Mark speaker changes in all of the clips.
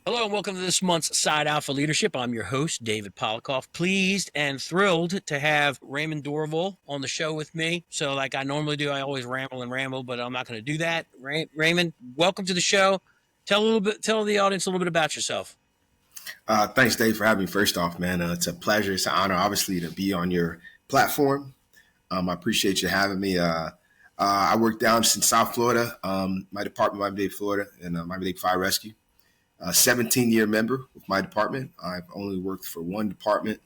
Speaker 1: Hello and welcome to this month's Side Out for Leadership. I'm your host, David Polikoff. Pleased and thrilled to have Raymen Dorival on the show with me. So, like I normally do, I always ramble, but I'm not going to do that. Raymen, welcome to the show. Tell the audience a little bit about yourself.
Speaker 2: Thanks, Dave, for having me. First off, man, it's a pleasure. It's an honor, obviously, to be on your platform. I appreciate you having me. I work down in South Florida. My department, Miami-Dade, Florida, and Miami-Dade Fire Rescue. 17-year member with my department. I've only worked for one department.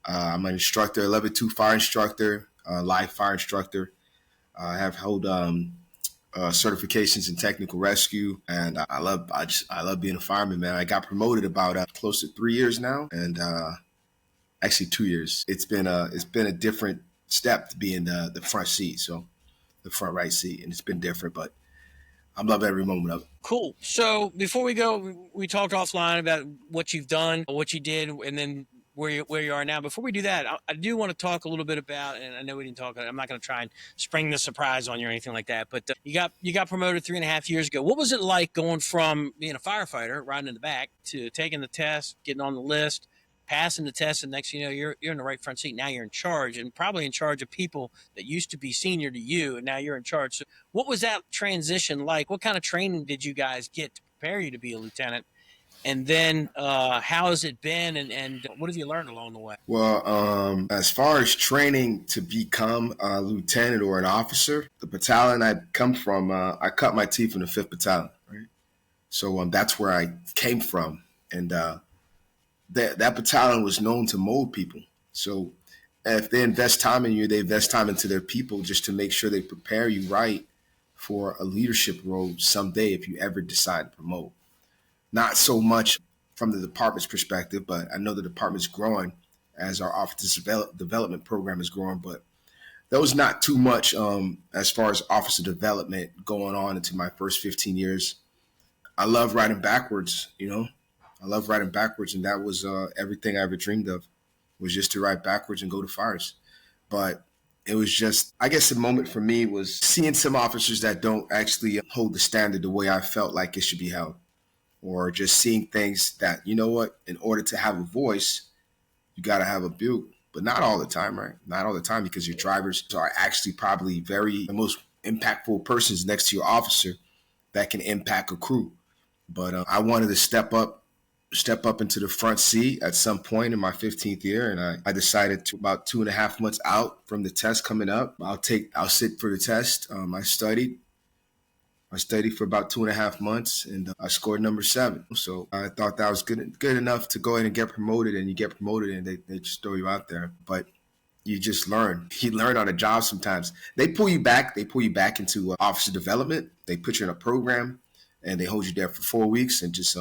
Speaker 2: I'm an instructor, level 2 fire instructor, live fire instructor. I have held certifications in technical rescue, and I love being a fireman, man. I got promoted about close to 3 years now, and actually 2 years. It's been a different step to be in the front seat, so the front right seat, and it's been different, but I love every moment of it.
Speaker 1: Cool. So before we go, we talked offline about what you've done, what you did, and then where you are now. Before we do that, I do want to talk a little bit about, and I know we didn't talk. I'm not going to try and spring the surprise on you or anything like that. But you got promoted 3.5 years ago. What was it like going from being a firefighter, riding in the back, to taking the test, getting on the list, passing the test, and next thing you know, you're in the right front seat. Now you're in charge, and probably in charge of people that used to be senior to you, and now you're in charge. So what was that transition like? What kind of training did you guys get to prepare you to be a lieutenant? And then how has it been, and what have you learned along the way?
Speaker 2: Well, as far as training to become a lieutenant or an officer, the battalion I come from, I cut my teeth in the 5th Battalion, right? So that's where I came from, and that battalion was known to mold people. So if they invest time in you, they invest time into their people just to make sure they prepare you right for a leadership role someday if you ever decide to promote. Not so much from the department's perspective, but I know the department's growing as our officer development program is growing, but there was not too much as far as officer development going on into my first 15 years. I love riding backwards, I love riding backwards, and that was everything I ever dreamed of, was just to ride backwards and go to fires. But it was just, I guess the moment for me was seeing some officers that don't actually hold the standard the way I felt like it should be held, or just seeing things that, you know what, in order to have a voice, you got to have a bugle. But not all the time, right? Not all the time, because your drivers are actually probably the most impactful persons next to your officer that can impact a crew. But I wanted to step up into the front seat at some point in my 15th year. And I decided to, about 2.5 months out from the test coming up, I'll sit for the test. I studied for about 2.5 months, and I scored number 7. So I thought that was good enough to go ahead and get promoted. And you get promoted, and they just throw you out there. But you just learn. You learn on the job sometimes. They pull you back. They pull you back into officer development. They put you in a program, and they hold you there for 4 weeks and just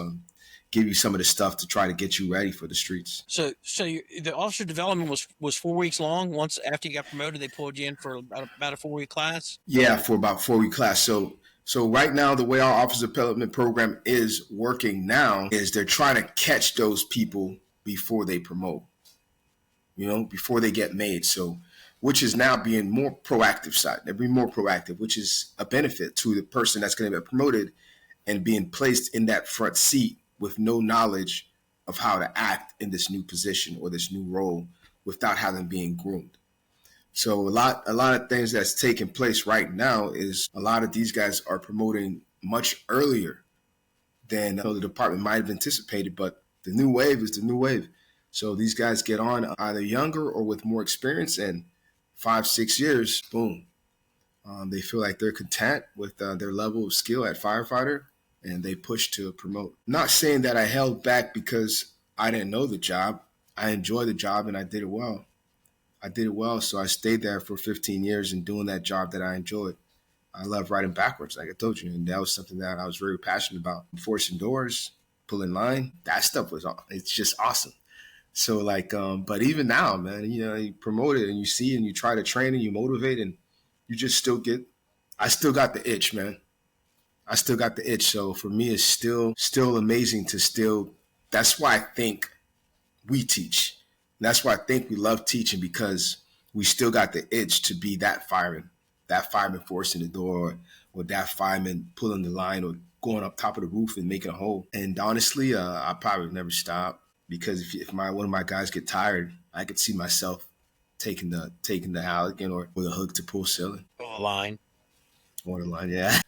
Speaker 2: give you some of the stuff to try to get you ready for the streets.
Speaker 1: So the officer development was 4 weeks long. Once after you got promoted, they pulled you in for about a 4 week class.
Speaker 2: Yeah, for about 4 week class. So right now, the way our officer development program is working now is they're trying to catch those people before they promote, before they get made. So, which is now being more proactive side. They're being more proactive, which is a benefit to the person that's going to get promoted and being placed in that front seat with no knowledge of how to act in this new position or this new role without having been groomed. So a lot of things that's taking place right now is a lot of these guys are promoting much earlier than the department might have anticipated. But the new wave is the new wave. So these guys get on either younger or with more experience, and 5-6 years, boom. They feel like they're content with their level of skill at firefighter, and they push to promote. Not saying that I held back because I didn't know the job. I enjoyed the job and I did it well. So I stayed there for 15 years and doing that job that I enjoyed. I love riding backwards, like I told you, and that was something that I was very passionate about. Forcing doors, pulling line, that stuff it's just awesome. So but even now, man, you promote it and you see and you try to train and you motivate, and you just I still got the itch, man. I still got the itch. So for me, it's still amazing that's why I think we teach. That's why I think we love teaching, because we still got the itch to be that fireman forcing the door, or that fireman pulling the line, or going up top of the roof and making a hole. And honestly, I probably would never stop, because if one of my guys get tired, I could see myself taking the Halligan or with a hook to pull ceiling.
Speaker 1: Line.
Speaker 2: Or the line, yeah.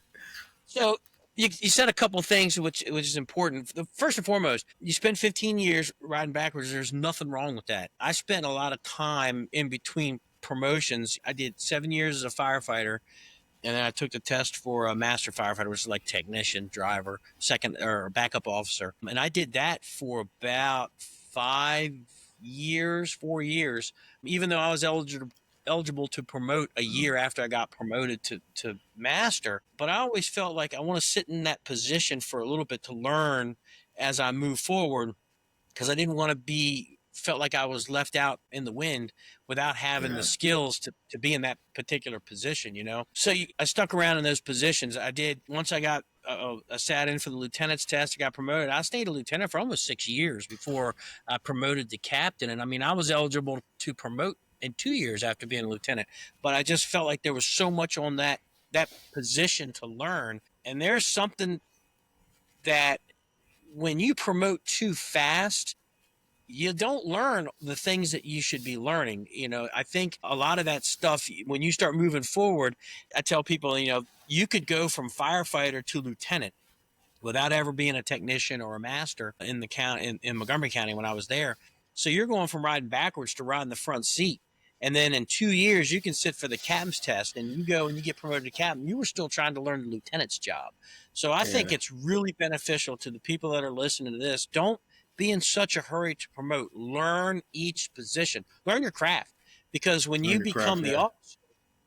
Speaker 1: So you said a couple things which is important. First and foremost, you spent 15 years riding backwards. There's nothing wrong with that. I spent a lot of time in between promotions. I did 7 years as a firefighter, and then I took the test for a master firefighter, which is like technician, driver, second or backup officer. And I did that for about 4 years, even though I was eligible to promote a year after I got promoted to master. But I always felt like I want to sit in that position for a little bit to learn as I move forward, because I didn't want to felt like I was left out in the wind without having the skills to be in that particular position, you know? So I stuck around in those positions. I did, once I got, I sat in for the lieutenant's test, I got promoted. I stayed a lieutenant for almost 6 years before I promoted to captain. And I mean, I was eligible to promote in 2 years after being a lieutenant, but I just felt like there was so much on that position to learn. And there's something that when you promote too fast, you don't learn the things that you should be learning. You know, I think a lot of that stuff, when you start moving forward, I tell people, you know, you could go from firefighter to lieutenant without ever being a technician or a master in the county, in Montgomery County when I was there. So you're going from riding backwards to riding the front seat. And then in 2 years, you can sit for the captain's test, and you go and you get promoted to captain. You were still trying to learn the lieutenant's job. So I think it's really beneficial to the people that are listening to this. Don't be in such a hurry to promote. Learn each position. Learn your craft. Because when you become the officer,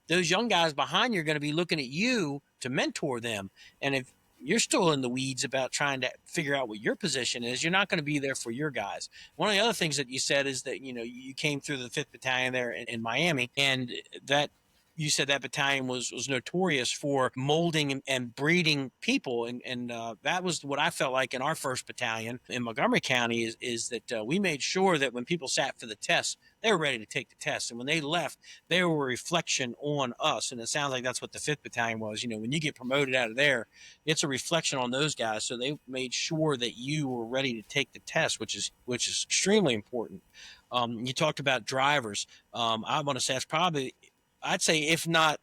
Speaker 1: those young guys behind you are going to be looking at you to mentor them. And if you're still in the weeds about trying to figure out what your position is, you're not going to be there for your guys. One of the other things that you said is that, you know, you came through the 5th Battalion there in Miami, and that you said that battalion was notorious for molding and breeding people. And that was what I felt like in our 1st Battalion in Montgomery County is that we made sure that when people sat for the test, they were ready to take the test. And when they left, they were a reflection on us. And it sounds like that's what the 5th Battalion was. You know, when you get promoted out of there, it's a reflection on those guys. So they made sure that you were ready to take the test, which is extremely important. You talked about drivers. I want to say that's probably, I'd say, if not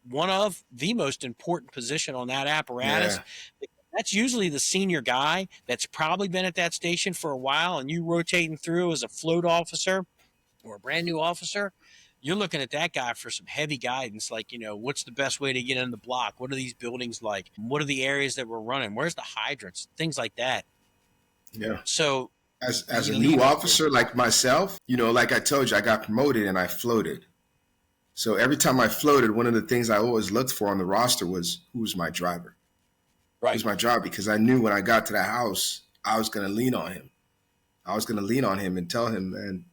Speaker 1: one of the most important position on that apparatus. That's usually the senior guy that's probably been at that station for a while, and you rotating through as a float officer or a brand new officer. You're looking at that guy for some heavy guidance, like, you know, what's the best way to get in the block? What are these buildings like? What are the areas that we're running? Where's the hydrants? Things like that.
Speaker 2: Yeah.
Speaker 1: So
Speaker 2: as a new officer like myself, you know, like I told you, I got promoted and I floated. So every time I floated, one of the things I always looked for on the roster was, who's my driver?
Speaker 1: Right.
Speaker 2: Who's my driver? Because I knew when I got to the house, I was going to lean on him. I was going to lean on him and tell him, man,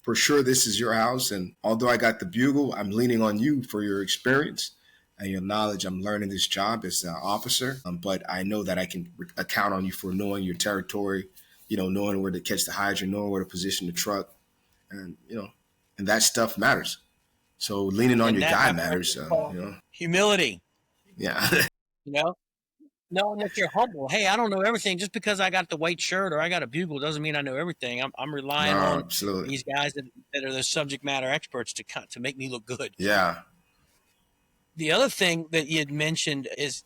Speaker 2: for sure this is your house. And although I got the bugle, I'm leaning on you for your experience and your knowledge. I'm learning this job as an officer, but I know that I can count on you for knowing your territory, you know, knowing where to catch the hydrant, knowing where to position the truck. And, you know, and that stuff matters. So leaning on your guy matters, you know.
Speaker 1: Humility.
Speaker 2: Yeah.
Speaker 1: You know, knowing that you're humble. Hey, I don't know everything. Just because I got the white shirt or I got a bugle doesn't mean I know everything. I'm relying on these guys that are the subject matter experts to make me look good.
Speaker 2: Yeah.
Speaker 1: The other thing that you had mentioned is,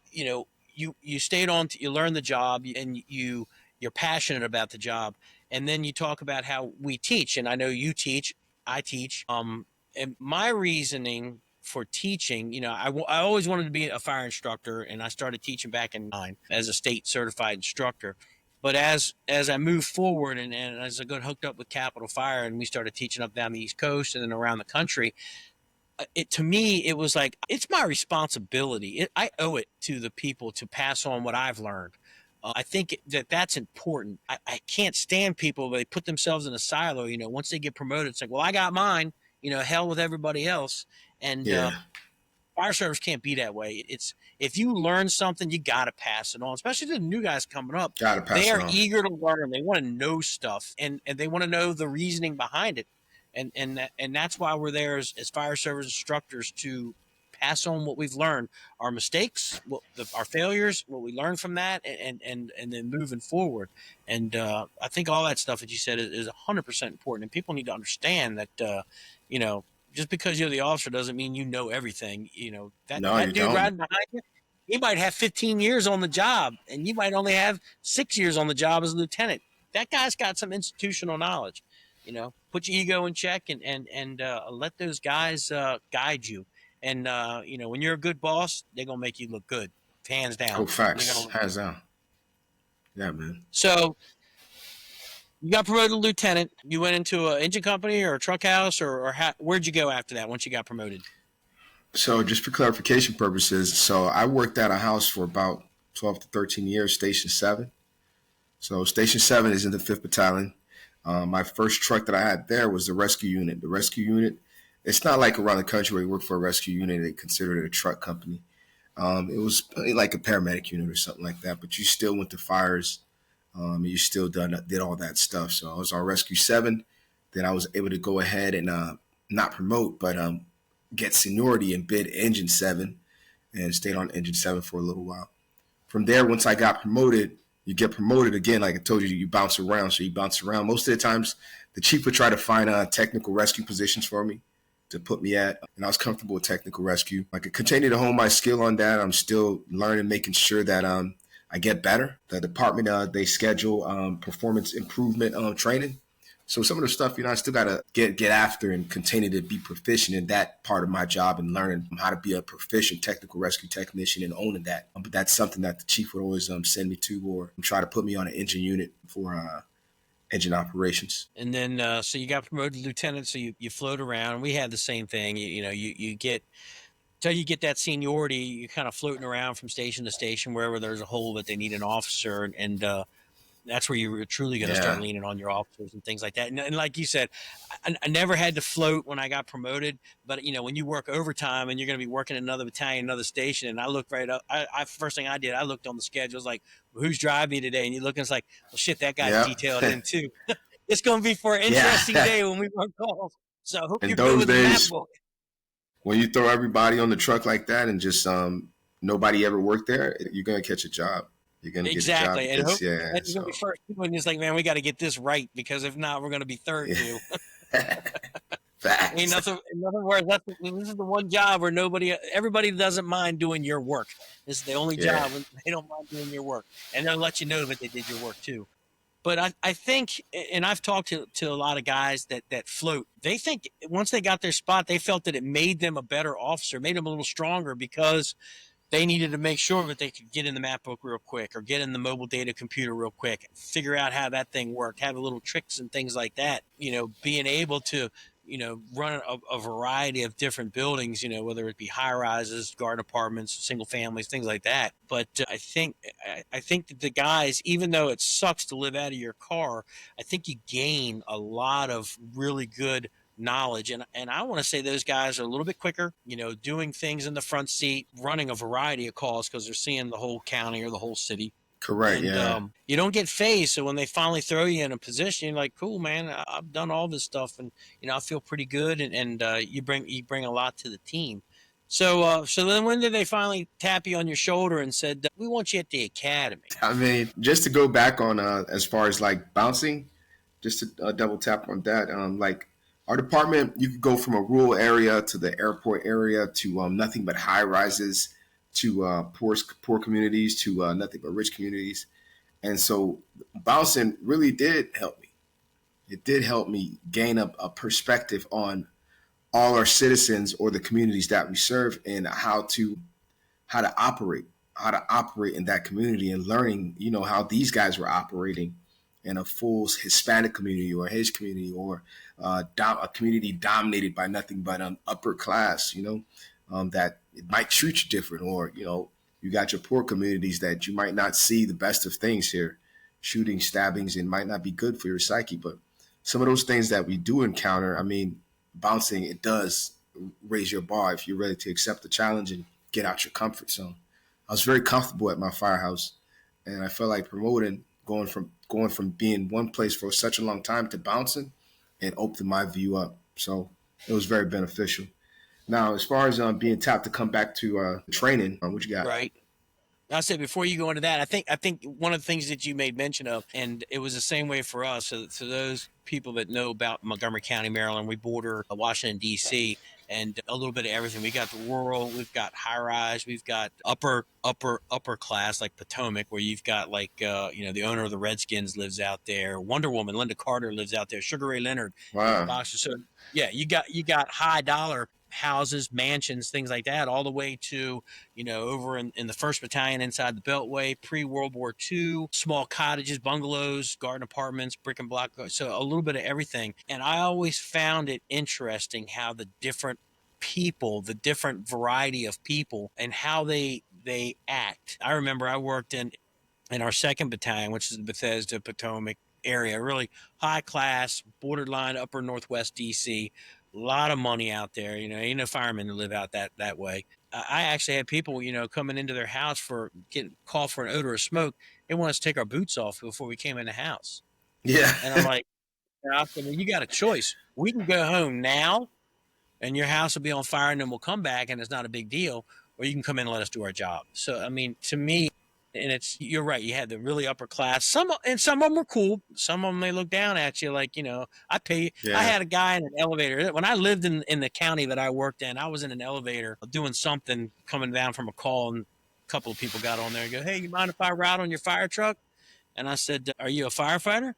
Speaker 1: you know, you stayed on, you learned the job, and you're passionate about the job. And then you talk about how we teach, and I know you teach, I teach. And my reasoning for teaching, you know, I always wanted to be a fire instructor, and I started teaching back in 9 as a state certified instructor. But as I moved forward and as I got hooked up with Capital Fire, and we started teaching up down the East Coast and then around the country, to me, it was like, it's my responsibility. I owe it to the people to pass on what I've learned. I think that's important. I can't stand people, they put themselves in a silo. You know, once they get promoted, it's like, well, I got mine, you know, hell with everybody else. And fire service can't be that way. It's, if you learn something, you got to pass it on, especially to the new guys coming up. They are eager to learn. They want to know stuff, and they want to know the reasoning behind it. And that's why we're there as fire service instructors, to pass on what we've learned, our mistakes, our failures, what we learn from that, and then moving forward. And I think all that stuff that you said is 100% important, and people need to understand that you know, just because you're the officer doesn't mean you know everything. You know,
Speaker 2: No,
Speaker 1: that
Speaker 2: you
Speaker 1: dude
Speaker 2: don't.
Speaker 1: riding behind you, he might have 15 years on the job, and you might only have 6 years on the job as a lieutenant. That guy's got some institutional knowledge. You know, put your ego in check, and let those guys guide you. And you know, when you're a good boss, they're gonna make you look good, hands
Speaker 2: Oh,
Speaker 1: down. You're gonna
Speaker 2: facts.
Speaker 1: look
Speaker 2: Hands
Speaker 1: good.
Speaker 2: down. Yeah, man.
Speaker 1: So you got promoted to lieutenant. You went into an engine company or a truck house, or where'd you go after that? Once you got promoted?
Speaker 2: So, just for clarification purposes, so I worked at a house for about 12 to 13 years, Station 7. So, Station 7 is in the 5th Battalion. My first truck that I had there was the rescue unit. The rescue unit, it's not like around the country where you work for a rescue unit, they consider it a truck company. It was like a paramedic unit or something like that, but you still went to fires. You still did all that stuff. So I was on Rescue 7. Then I was able to go ahead and not promote, but get seniority and bid Engine 7 and stayed on Engine 7 for a little while. From there, once I got promoted, you get promoted again. Like I told you, you bounce around. So you bounce around. Most of the times, the chief would try to find technical rescue positions for me to put me at. And I was comfortable with technical rescue. I could continue to hone my skill on that. I'm still learning, making sure that I get better. The department, they schedule performance improvement training. So some of the stuff, I still got to get after and continue to be proficient in that part of my job and learning how to be a proficient technical rescue technician and owning that. But that's something that the chief would always send me to or try to put me on an engine unit for engine operations.
Speaker 1: And then so you got promoted to lieutenant, so you float around. We had the same thing. You know, you get till you get that seniority, you're kind of floating around from station to station wherever there's a hole that they need an officer, and that's where you're truly going to start
Speaker 2: Yeah.
Speaker 1: leaning on your officers and things like that. And like you said, I never had to float when I got promoted, but you know, when you work overtime and you're going to be working in another battalion, another station, and I looked right up, first thing I did, I looked on the schedule, I was like, well, who's driving me today? And you look and it's like, well, shit, that guy's
Speaker 2: Yeah.
Speaker 1: detailed in too. It's going to be for an interesting
Speaker 2: Yeah.
Speaker 1: day when we run calls. So I hope
Speaker 2: In
Speaker 1: you're good
Speaker 2: those
Speaker 1: with the map
Speaker 2: days,
Speaker 1: book.
Speaker 2: when you throw everybody on the truck like that and just nobody ever worked there, you're gonna catch a job. You're gonna get a job
Speaker 1: Exactly. And
Speaker 2: because
Speaker 1: hope
Speaker 2: yeah.
Speaker 1: and you're going to be
Speaker 2: So
Speaker 1: first. And it's like, man, we got to get this right because if not, we're going to be third too.
Speaker 2: yeah.
Speaker 1: Ain't
Speaker 2: Facts.
Speaker 1: nothing. In other words, this is the one job where everybody doesn't mind doing your work. This is the only
Speaker 2: Yeah.
Speaker 1: job when they don't mind doing your work, and they'll let you know that they did your work too. But I think, and I've talked to a lot of guys that float. They think once they got their spot, they felt that it made them a better officer, made them a little stronger because they needed to make sure that they could get in the map book real quick or get in the mobile data computer real quick, figure out how that thing worked, have little tricks and things like that. You know, being able to, you know, run a variety of different buildings, you know, whether it be high rises, garden apartments, single families, things like that. But I think that the guys, even though it sucks to live out of your car, I think you gain a lot of really good knowledge, and I want to say those guys are a little bit quicker, you know, doing things in the front seat, running a variety of calls because they're seeing the whole county or the whole city.
Speaker 2: Correct.
Speaker 1: And
Speaker 2: Yeah.
Speaker 1: you don't get phased, so when they finally throw you in a position, you're like, cool, man, I've done all this stuff, and you know, I feel pretty good, and you bring a lot to the team. So then when did they finally tap you on your shoulder and said, we want you at the academy?
Speaker 2: I mean, just to go back on as far as like bouncing, just to double tap on that. Like our department, you could go from a rural area to the airport area to nothing but high rises to poor communities to nothing but rich communities. And so bouncing really did help me. It did help me gain a perspective on all our citizens or the communities that we serve and how to operate, how to operate in that community and learning, how these guys were operating in a full Hispanic community or his community or a community dominated by nothing but upper class, that it might treat you different or, you got your poor communities that you might not see the best of things here, shooting, stabbings, and might not be good for your psyche. But some of those things that we do encounter, I mean, bouncing, it does raise your bar if you're ready to accept the challenge and get out your comfort zone. I was very comfortable at my firehouse, and I felt like promoting, going from being one place for such a long time to bouncing, and opened my view up. So it was very beneficial. Now, as far as being tapped to come back to training, what you got?
Speaker 1: Right. I said before you go into that, I think one of the things that you made mention of, and it was the same way for us. So those people that know about Montgomery County, Maryland, we border Washington D.C. and a little bit of everything. We got the rural, we've got high rise, we've got upper class like Potomac, where you've got like the owner of the Redskins lives out there. Wonder Woman, Linda Carter lives out there. Sugar Ray Leonard is a
Speaker 2: Wow.
Speaker 1: boxer. So yeah, you got high dollar houses, mansions, things like that, all the way to over in the first battalion inside the Beltway, pre-World War II, small cottages, bungalows, garden apartments, brick and block. So a little bit of everything. And I always found it interesting how the different people, the different variety of people, and how they act. I remember I worked in our second battalion, which is the Bethesda Potomac area, really high class, borderline upper northwest DC. A lot of money out there. Ain't no firemen to live out that way. I actually had people, coming into their house for getting called for an odor of smoke. They want us to take our boots off before we came in the house.
Speaker 2: Yeah.
Speaker 1: And I'm like, I said, well, you got a choice. We can go home now and your house will be on fire and then we'll come back and it's not a big deal, or you can come in and let us do our job. So I mean, to me, and you're right, you had the really upper class, some of them were cool, some of them they look down at you like, I
Speaker 2: Yeah.
Speaker 1: had a guy in an elevator when I lived in the county that I worked in. I was in an elevator doing something, coming down from a call, and a couple of people got on there and go, hey, you mind if I ride on your fire truck? And I said, are you a firefighter?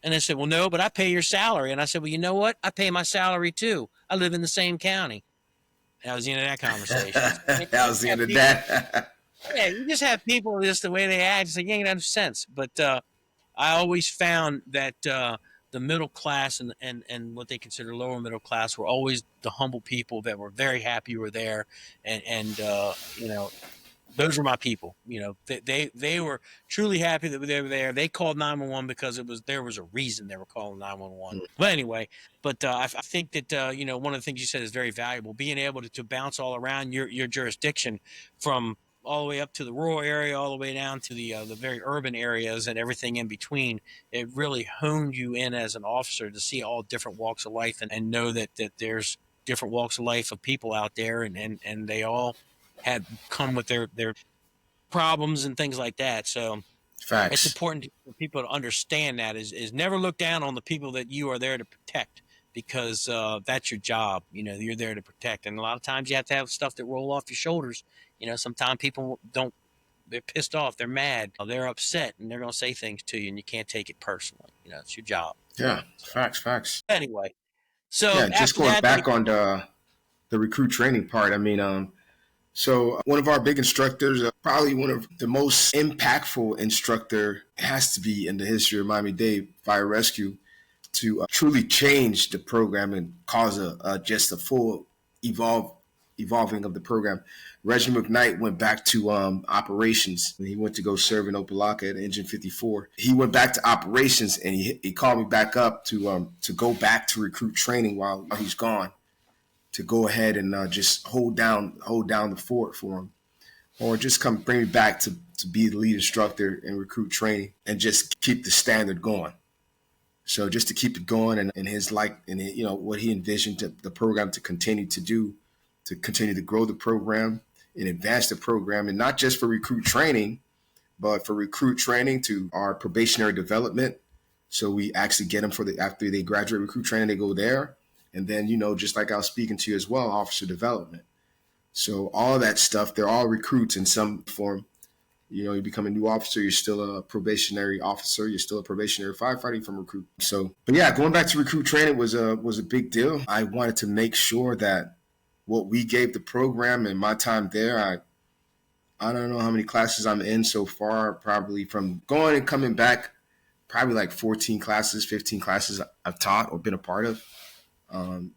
Speaker 1: And they said, well, no, but I pay your salary. And I said, well, you know what? I pay my salary too. I live in the same county. And that was the end of that conversation.
Speaker 2: That was the end of
Speaker 1: People,
Speaker 2: that.
Speaker 1: yeah, you just have people just the way they act. It's like, you ain't no sense. But I always found that the middle class and what they consider lower middle class were always the humble people that were very happy you were there. And those were my people. They were truly happy that they were there. They called 911 because there was a reason they were calling 911. But anyway, I think that one of the things you said is very valuable. Being able to bounce all around your jurisdiction, from all the way up to the rural area, all the way down to the very urban areas and everything in between. It really honed you in as an officer to see all different walks of life, and know that there's different walks of life of people out there, and they all had come with their problems and things like that. So it's
Speaker 2: Facts.
Speaker 1: important for people to understand that is never look down on the people that you are there to protect, because that's your job. You're there to protect, and a lot of times you have to have stuff that roll off your shoulders. Sometimes people don't. They're pissed off. They're mad. They're upset, and they're going to say things to you, and you can't take it personally. It's your job.
Speaker 2: Yeah.
Speaker 1: So
Speaker 2: Facts. Facts.
Speaker 1: anyway, so
Speaker 2: Yeah. Just
Speaker 1: after
Speaker 2: going
Speaker 1: that,
Speaker 2: back on the recruit training part. I mean, so one of our big instructors, probably one of the most impactful instructor, has to be in the history of Miami-Dade Fire Rescue, to truly change the program and cause just a full evolving of the program. Reggie McKnight went back to operations. He went to go serve in Opelika at Engine 54. He went back to operations, and he called me back up to go back to recruit training while he's gone, to go ahead and just hold down the fort for him, or just come bring me back to be the lead instructor in recruit training and just keep the standard going. So just to keep it going, and his what he envisioned the program to continue to do, to continue to grow the program and advance the program, and not just for recruit training, but for recruit training to our probationary development. So we actually get them after they graduate recruit training, they go there. And then, just like I was speaking to you as well, officer development. So all that stuff, they're all recruits in some form. You become a new officer, you're still a probationary officer, you're still a probationary firefighter from recruit. So, but yeah, going back to recruit training was a big deal. I wanted to make sure that what we gave the program in my time there, I don't know how many classes I'm in so far, probably from going and coming back, probably like 14 classes, 15 classes I've taught or been a part of, and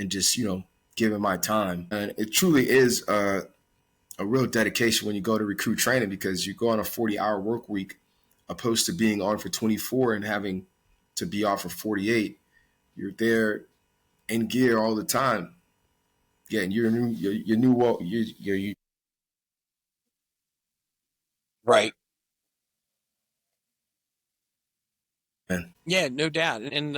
Speaker 2: just, giving my time. And it truly is a real dedication when you go to recruit training, because you go on a 40-hour work week opposed to being on for 24 and having to be off for 48. You're there in gear all the time. Yeah, and you're new. Well, you
Speaker 1: right. Yeah, no doubt. And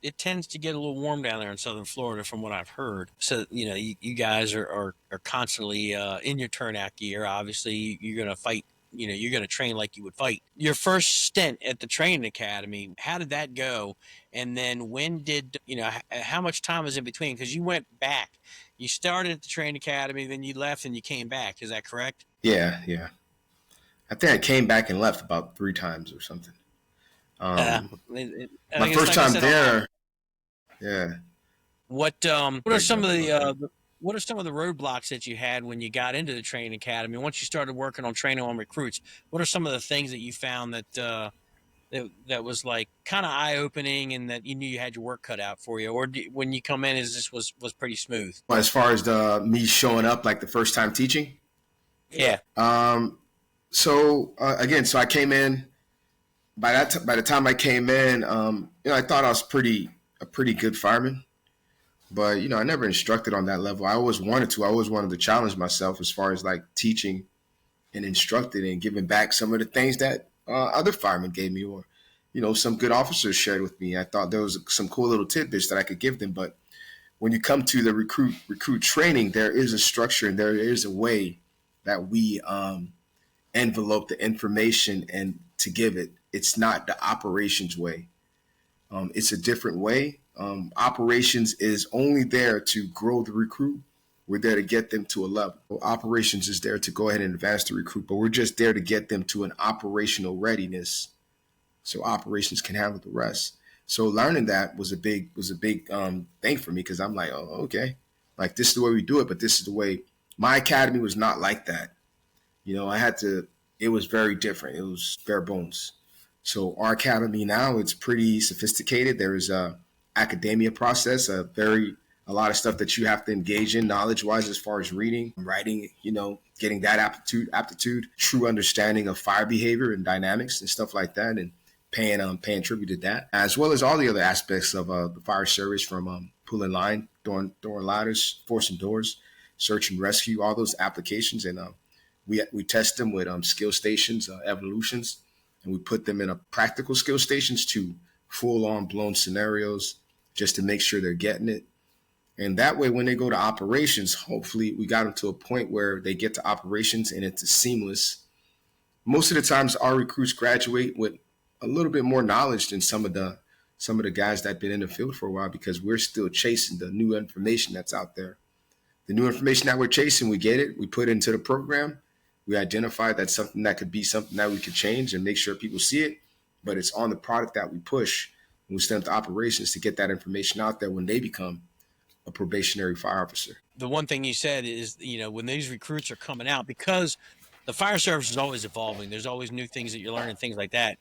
Speaker 1: it tends to get a little warm down there in Southern Florida from what I've heard. So, you guys are constantly in your turnout gear. Obviously, you're going to fight, you're going to train like you would fight. Your first stint at the training academy, how did that go? And then when did, how much time was in between? Because you went back. You started at the training academy, then you left and you came back. Is that correct?
Speaker 2: Yeah, yeah. I think I came back and left about 3 times or something.
Speaker 1: Uh,
Speaker 2: Um,
Speaker 1: I
Speaker 2: my
Speaker 1: think it's
Speaker 2: first
Speaker 1: like I
Speaker 2: time
Speaker 1: said on my
Speaker 2: there, yeah.
Speaker 1: what are
Speaker 2: Like,
Speaker 1: some of the roadblocks that you had when you got into the training academy? Once you started working on training on recruits, what are some of the things that you found that was like kind of eye opening and that you knew you had your work cut out for you, or when you come in, is this was pretty smooth?
Speaker 2: as far as the me showing up like the first time teaching.
Speaker 1: Yeah,
Speaker 2: So I came in. By the time I came in, I thought I was a pretty good fireman. But I never instructed on that level. I always wanted to. I always wanted to challenge myself as far as like teaching and instructing and giving back some of the things that other firemen gave me, or some good officers shared with me. I thought there was some cool little tidbits that I could give them. But when you come to the recruit training, there is a structure and there is a way that we envelope the information and to give it. It's not the operations way. It's a different way. Operations is only there to grow the recruit. We're there to get them to a level. Operations is there to go ahead and advance the recruit, but we're just there to get them to an operational readiness so operations can handle the rest. So learning that was a big thing for me because I'm like, oh, okay, like this is the way we do it, but this is the way. My academy was not like that. I had to. It was very different. It was bare bones. So our academy now, it's pretty sophisticated. There is a academia process, a lot of stuff that you have to engage in knowledge wise as far as reading, writing, getting that aptitude, true understanding of fire behavior and dynamics and stuff like that, and paying tribute to that, as well as all the other aspects of the fire service, from pulling line, throwing ladders, forcing doors, search and rescue, all those applications, and we test them with skill stations, evolutions, and we put them in a practical skill stations to full on blown scenarios just to make sure they're getting it. And that way, when they go to operations, hopefully we got them to a point where they get to operations and it's seamless. Most of the times our recruits graduate with a little bit more knowledge than some of the guys that have been in the field for a while, because we're still chasing the new information that's out there. The new information that we're chasing, we get it, we put it into the program, we identify that's something that could be something that we could change and make sure people see it, but it's on the product that we push when we send to operations to get that information out there when they become a probationary fire officer.
Speaker 1: the one thing you said is, when these recruits are coming out, because the fire service is always evolving, there's always new things that you're learning, things like that.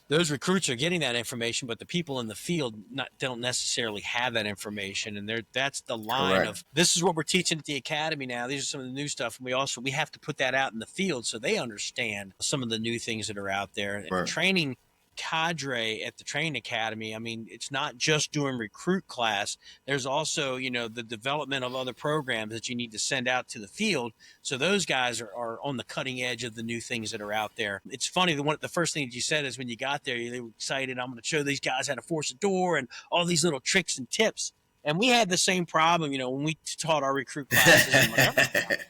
Speaker 1: Those recruits are getting that information, but the people in the field don't necessarily have that information. And that's the line
Speaker 2: Correct.
Speaker 1: of, this is what we're teaching at the academy now. These are some of the new stuff. And we have to put that out in the field so they understand some of the new things that are out there. And
Speaker 2: Right.
Speaker 1: training cadre at the training academy, I mean, it's not just doing recruit class. There's also, the development of other programs that you need to send out to the field. So those guys are on the cutting edge of the new things that are out there. It's funny, the first thing that you said is when you got there, they were excited. I'm going to show these guys how to force a door and all these little tricks and tips. And we had the same problem, when we taught our recruit classes in Montgomery.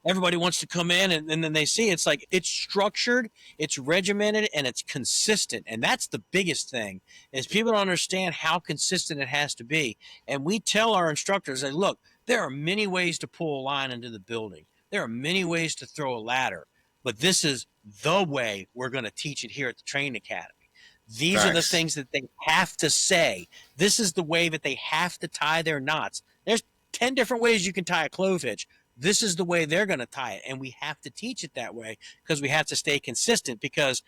Speaker 1: Everybody wants to come in and then they see it's like it's structured, it's regimented, and it's consistent. And that's the biggest thing, is people don't understand how consistent it has to be. And we tell our instructors that, look, there are many ways to pull a line into the building. There are many ways to throw a ladder, but this is the way we're going to teach it here at the training academy. These are the
Speaker 2: Facts.
Speaker 1: things that they have to say. This is the way that they have to tie their knots. There's 10 different ways you can tie a clove hitch. This is the way they're going to tie it, and we have to teach it that way because we have to stay consistent. Because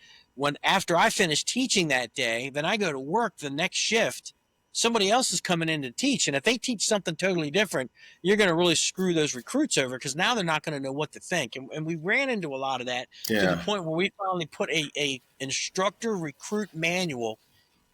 Speaker 1: after I finish teaching that day, then I go to work the next shift. Somebody else is coming in to teach, and if they teach something totally different, you're going to really screw those recruits over, because now they're not going to know what to think. And we ran into a lot of that, to the
Speaker 2: Yeah.
Speaker 1: point where we finally put a instructor recruit manual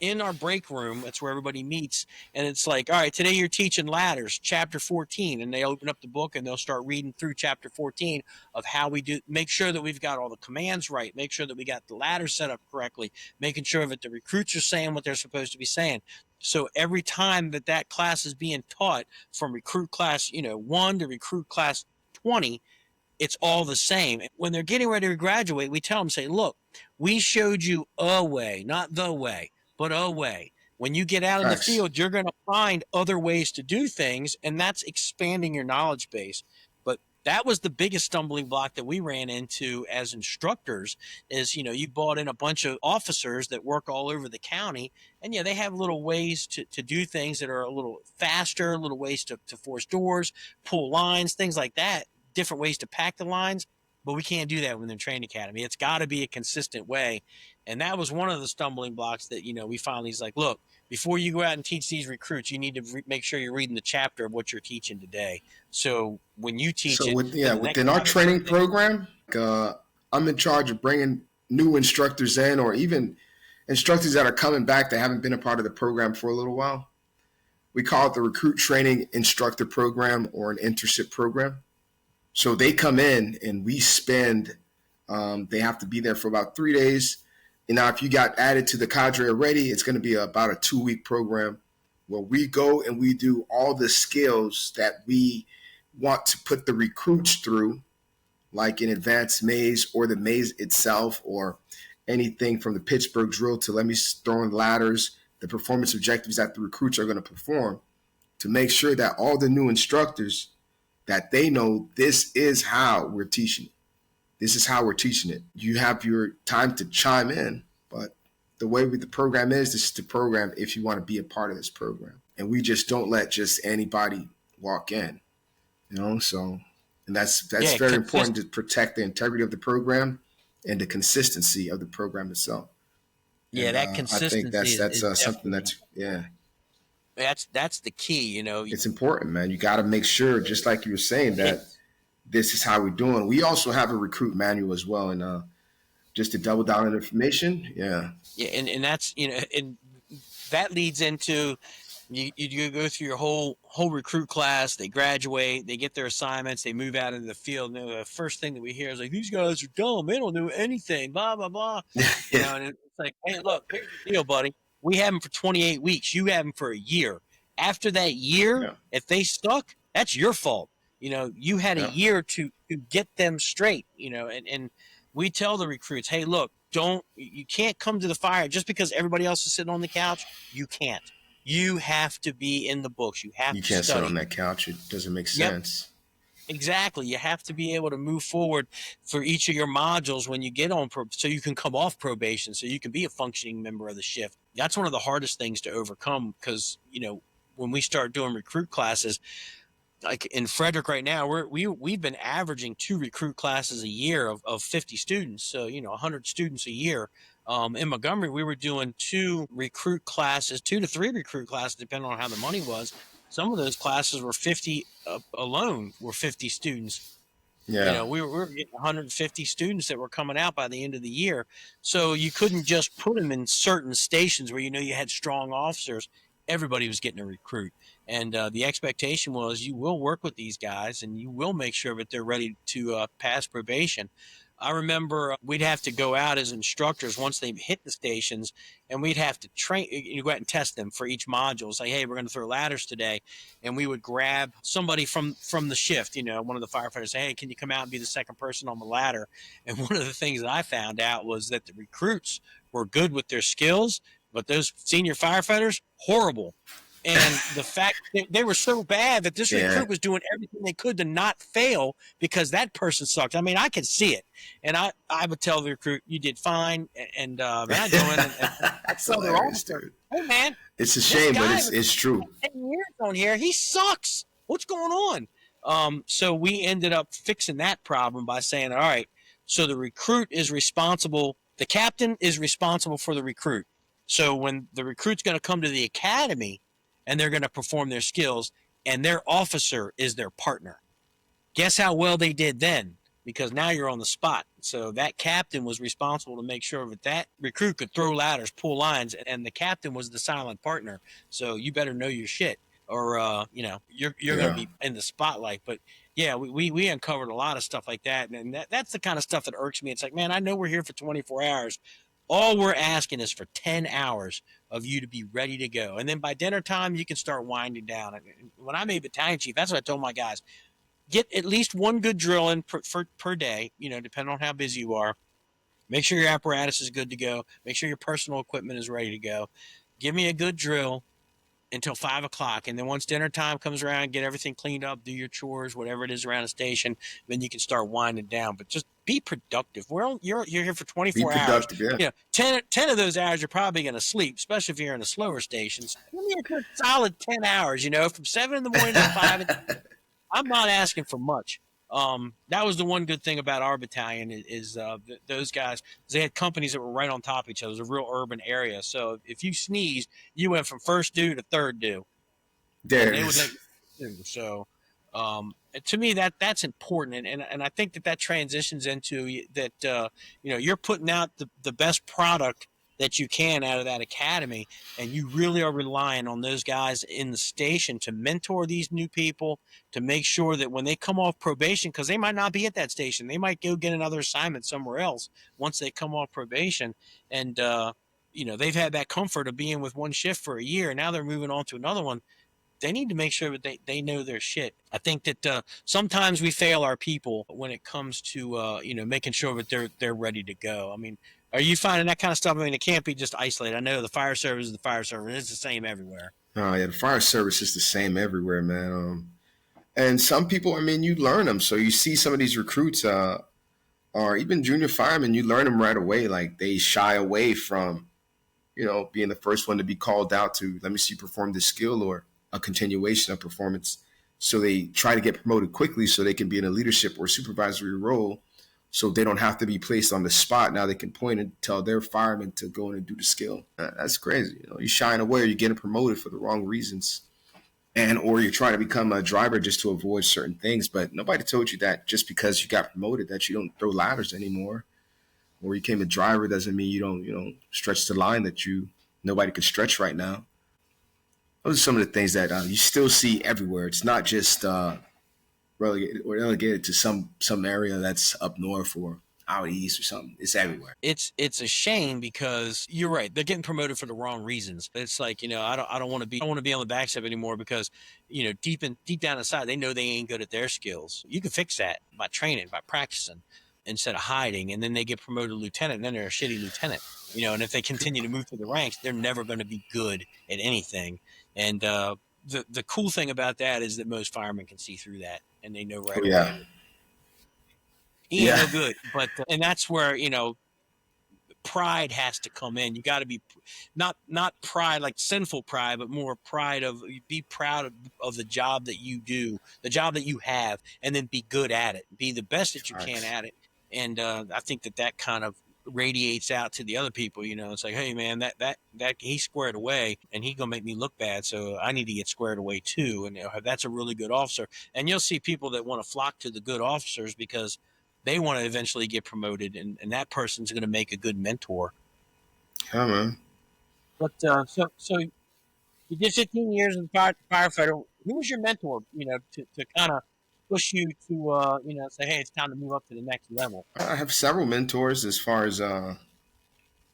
Speaker 1: in our break room. That's where everybody meets. And it's like, all right, today you're teaching ladders, chapter 14. And they open up the book and they'll start reading through chapter 14 of how we do, make sure that we've got all the commands right, make sure that we got the ladder set up correctly, making sure that the recruits are saying what they're supposed to be saying. So every time that that class is being taught from recruit class, 1 to recruit class 20, it's all the same. When they're getting ready to graduate, we tell them, say, look, we showed you a way, not the way, but a way. When you get out in the
Speaker 2: Facts.
Speaker 1: field, you're going to find other ways to do things, and that's expanding your knowledge base. But that was the biggest stumbling block that we ran into as instructors is, you brought in a bunch of officers that work all over the county, and yeah, they have little ways to do things that are a little faster, little ways to force doors, pull lines, things like that, different ways to pack the lines. But we can't do that within training academy. It's got to be a consistent way. And that was one of the stumbling blocks that, we finally is like, look, before you go out and teach these recruits, you need to make sure you're reading the chapter of what you're teaching today. So when you teach
Speaker 2: So
Speaker 1: it,
Speaker 2: within our training program, I'm in charge of bringing new instructors in, or even instructors that are coming back that haven't been a part of the program for a little while. We call it the Recruit Training Instructor Program, or an internship program. So they come in and we spend, they have to be there for about 3 days. And now if you got added to the cadre already, it's going to be about a 2-week program where we go and we do all the skills that we want to put the recruits through, like an advanced maze or the maze itself, or anything from the Pittsburgh drill to let me throw in ladders, the performance objectives that the recruits are going to perform, to make sure that all the new instructors, that they know this is how we're teaching it. This is how we're teaching it. You have your time to chime in, but the way the program is, this is the program if you want to be a part of this program. And we just don't let just anybody walk in, so, and that's very important to protect the integrity of the program and the consistency of the program itself.
Speaker 1: Yeah, and, that consistency.
Speaker 2: I think that's something that's, yeah.
Speaker 1: That's the key,
Speaker 2: It's important, man. You got to make sure, just like you were saying, that this is how we're doing. We also have a recruit manual as well, and just to double down on information. Yeah.
Speaker 1: Yeah, and that's and that leads into you go through your whole recruit class. They graduate, they get their assignments, they move out into the field. And the first thing that we hear is like, these guys are dumb. They don't know anything. Blah blah blah. And it's like, hey, look, here's the deal, buddy. We have them for 28 weeks. You have them for a year. After that year, if they stuck, that's your fault. You had a year to get them straight. And we tell the recruits, hey, look, you can't come to the fire just because everybody else is sitting on the couch. You can't. You have to be in the books. You have to study. You can't sit
Speaker 2: on that couch. It doesn't make sense.
Speaker 1: Exactly. You have to be able to move forward for each of your modules when you get on, so you can come off probation, so you can be a functioning member of the shift. That's one of the hardest things to overcome because, when we start doing recruit classes, like in Frederick right now, we've been averaging 2 recruit classes a year of 50 students. So, 100 students a year. In Montgomery, we were doing 2 recruit classes, 2 to 3 recruit classes, depending on how the money was. Some of those classes were 50 alone, were 50 students.
Speaker 2: Yeah.
Speaker 1: We were getting 150 students that were coming out by the end of the year. So you couldn't just put them in certain stations where you had strong officers. Everybody was getting a recruit. And the expectation was you will work with these guys and you will make sure that they're ready to pass probation. I remember we'd have to go out as instructors once they hit the stations, and we'd have to go out and test them for each module. Say, hey, we're going to throw ladders today. And we would grab somebody from the shift, one of the firefighters, say, hey, can you come out and be the second person on the ladder? And one of the things that I found out was that the recruits were good with their skills, but those senior firefighters, horrible. And the fact they were so bad that this recruit was doing everything they could to not fail because that person sucked. I mean, I could see it. And I would tell the recruit, you did fine. And I go in and
Speaker 2: that's hilarious, dude.
Speaker 1: Hey, man.
Speaker 2: It's a shame, but it's true.
Speaker 1: 10 years on here. He sucks. What's going on? So we ended up fixing that problem by saying, all right, so the recruit is responsible. The captain is responsible for the recruit. So when the recruit's going to come to the academy, and they're going to perform their skills, and their officer is their partner. Guess how well they did then? because now you're on the spot. So that captain was responsible to make sure that recruit could throw ladders, pull lines, and the captain was the silent partner. So you better know your shit, or you're going to
Speaker 2: Yeah.
Speaker 1: be in the spotlight. But yeah, we uncovered a lot of stuff like that, and that's the kind of stuff that irks me. It's like, man, I know we're here for 24 hours. All we're asking is for 10 hours of you to be ready to go. And then by dinner time, you can start winding down. When I made battalion chief, that's what I told my guys. Get at least one good drill in per day, depending on how busy you are. Make sure your apparatus is good to go. Make sure your personal equipment is ready to go. Give me a good drill until 5 o'clock. And then once dinner time comes around, get everything cleaned up, do your chores, whatever it is around the station, then you can start winding down. But just be productive. You're here for
Speaker 2: Be
Speaker 1: 24 hours.
Speaker 2: productive. Yeah.
Speaker 1: 10 of those hours you're probably going to sleep, especially if you're in the slower stations. Give me a good solid 10 hours, from 7 in the morning to 5. I'm not asking for much. That was the one good thing about our battalion is those guys. They had companies that were right on top of each other. It was a real urban area. So if you sneezed, you went from first due to third due,
Speaker 2: There
Speaker 1: and
Speaker 2: it
Speaker 1: they would let
Speaker 2: is.
Speaker 1: you do. So to me, that's important, and I think that transitions into that. You're putting out the best product that you can out of that academy, and you really are relying on those guys in the station to mentor these new people, to make sure that when they come off probation, because they might not be at that station, they might go get another assignment somewhere else once they come off probation, and they've had that comfort of being with one shift for a year, and now they're moving on to another one. They need to make sure that they know their shit. I think that sometimes we fail our people when it comes to making sure that they're ready to go. I mean, are you finding that kind of stuff? I mean, it can't be just isolated. I know the fire service is the fire service; it's the same everywhere.
Speaker 2: Oh yeah, the fire service is the same everywhere, man. And some people, I mean, you learn them. So you see some of these recruits, or even junior firemen, you learn them right away. Like they shy away from, being the first one to be called out to, let me see you perform this skill or a continuation of performance. So they try to get promoted quickly so they can be in a leadership or supervisory role, so they don't have to be placed on the spot. Now they can point and tell their firemen to go in and do the skill. That's crazy. You're shying away or you're getting promoted for the wrong reasons. And or you're trying to become a driver just to avoid certain things. But nobody told you that just because you got promoted that you don't throw ladders anymore, or you became a driver doesn't mean you don't stretch the line that nobody could stretch right now. Those are some of the things that you still see everywhere. It's not just relegated to some area that's up north or out east or something. It's everywhere.
Speaker 1: It's a shame because you're right. They're getting promoted for the wrong reasons. It's like, I don't want to be on the backstep anymore because, deep down inside, they know they ain't good at their skills. You can fix that by training, by practicing instead of hiding. And then they get promoted to lieutenant and then they're a shitty lieutenant, and if they continue to move through the ranks, they're never going to be good at anything. And, the cool thing about that is that most firemen can see through that and they know right
Speaker 2: Oh
Speaker 1: away
Speaker 2: yeah,
Speaker 1: he ain't
Speaker 2: yeah,
Speaker 1: no good. But and that's where pride has to come in. You got to be not pride like sinful pride, but more pride of be proud of the job that you do, the job that you have, and then be good at it. Be the best that you can
Speaker 2: facts.
Speaker 1: at it. And I think that kind of radiates out to the other people. It's like, hey man, that he's squared away, and he gonna make me look bad, so I need to get squared away too. And that's a really good officer. And you'll see people that want to flock to the good officers because they want to eventually get promoted, and that person's going to make a good mentor.
Speaker 2: Yeah, man.
Speaker 1: But so you did 15 years as a firefighter. Who was your mentor? To kind of push you to say, hey, it's time to move up to the next level.
Speaker 2: I have several mentors as far as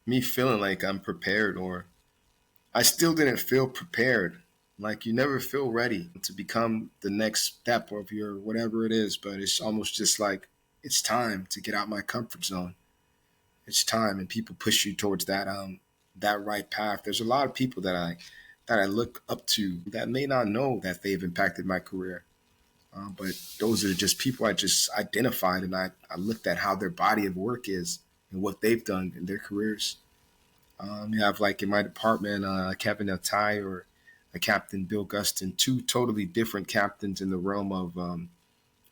Speaker 2: me feeling like I'm prepared, or I still didn't feel prepared. Like you never feel ready to become the next step of your whatever it is, but it's almost just like it's time to get out my comfort zone. It's time, and people push you towards that right path. There's a lot of people that I look up to that may not know that they've impacted my career. But those are just people I just identified, and I looked at how their body of work is and what they've done in their careers. You have like in my department, Kevin Eltai or a Captain Bill Gustin, two totally different captains in the realm of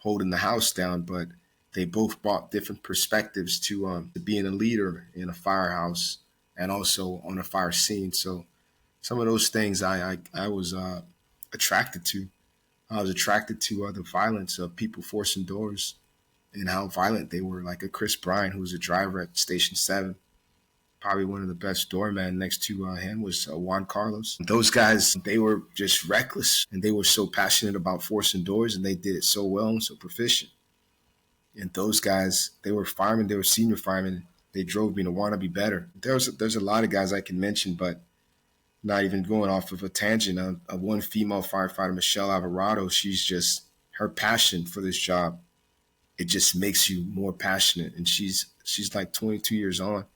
Speaker 2: holding the house down, but they both brought different perspectives to being a leader in a firehouse and also on a fire scene. So some of those things I was attracted to. I was attracted to the violence of people forcing doors, and how violent they were. Like a Chris Bryan, who was a driver at Station 7, probably one of the best doormen next to him was Juan Carlos. Those guys, they were just reckless, and they were so passionate about forcing doors, and they did it so well and so proficient. And those guys, they were firemen, they were senior firemen. They drove me to want to be better. There's a lot of guys I can mention, but not even going off of a tangent. Of one female firefighter, Michelle Alvarado, she's just, her passion for this job, it just makes you more passionate. And she's like 22 years on,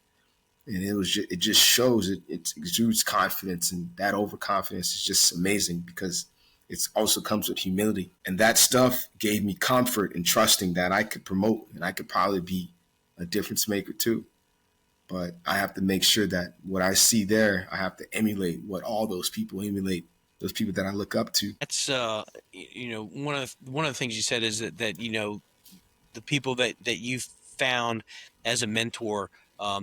Speaker 2: and it just shows, it exudes confidence, and that overconfidence is just amazing because it also comes with humility. And that stuff gave me comfort in trusting that I could promote and I could probably be a difference maker too. But I have to make sure that what I see there, I have to emulate what all those people emulate, those people that I look up to.
Speaker 1: That's one of the things you said is that the people that you found as a mentor,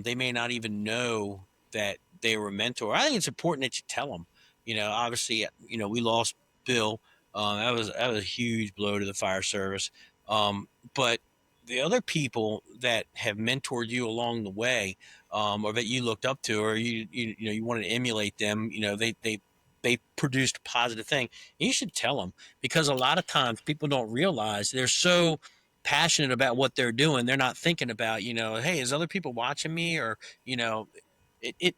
Speaker 1: they may not even know that they were a mentor. I think it's important that you tell them. Obviously, we lost Bill. That was a huge blow to the fire service. But the other people that have mentored you along the way, or that you looked up to, or you wanted to emulate them, they produced a positive thing. You should tell them, because a lot of times people don't realize they're so passionate about what they're doing. They're not thinking about, hey, is other people watching me? Or, it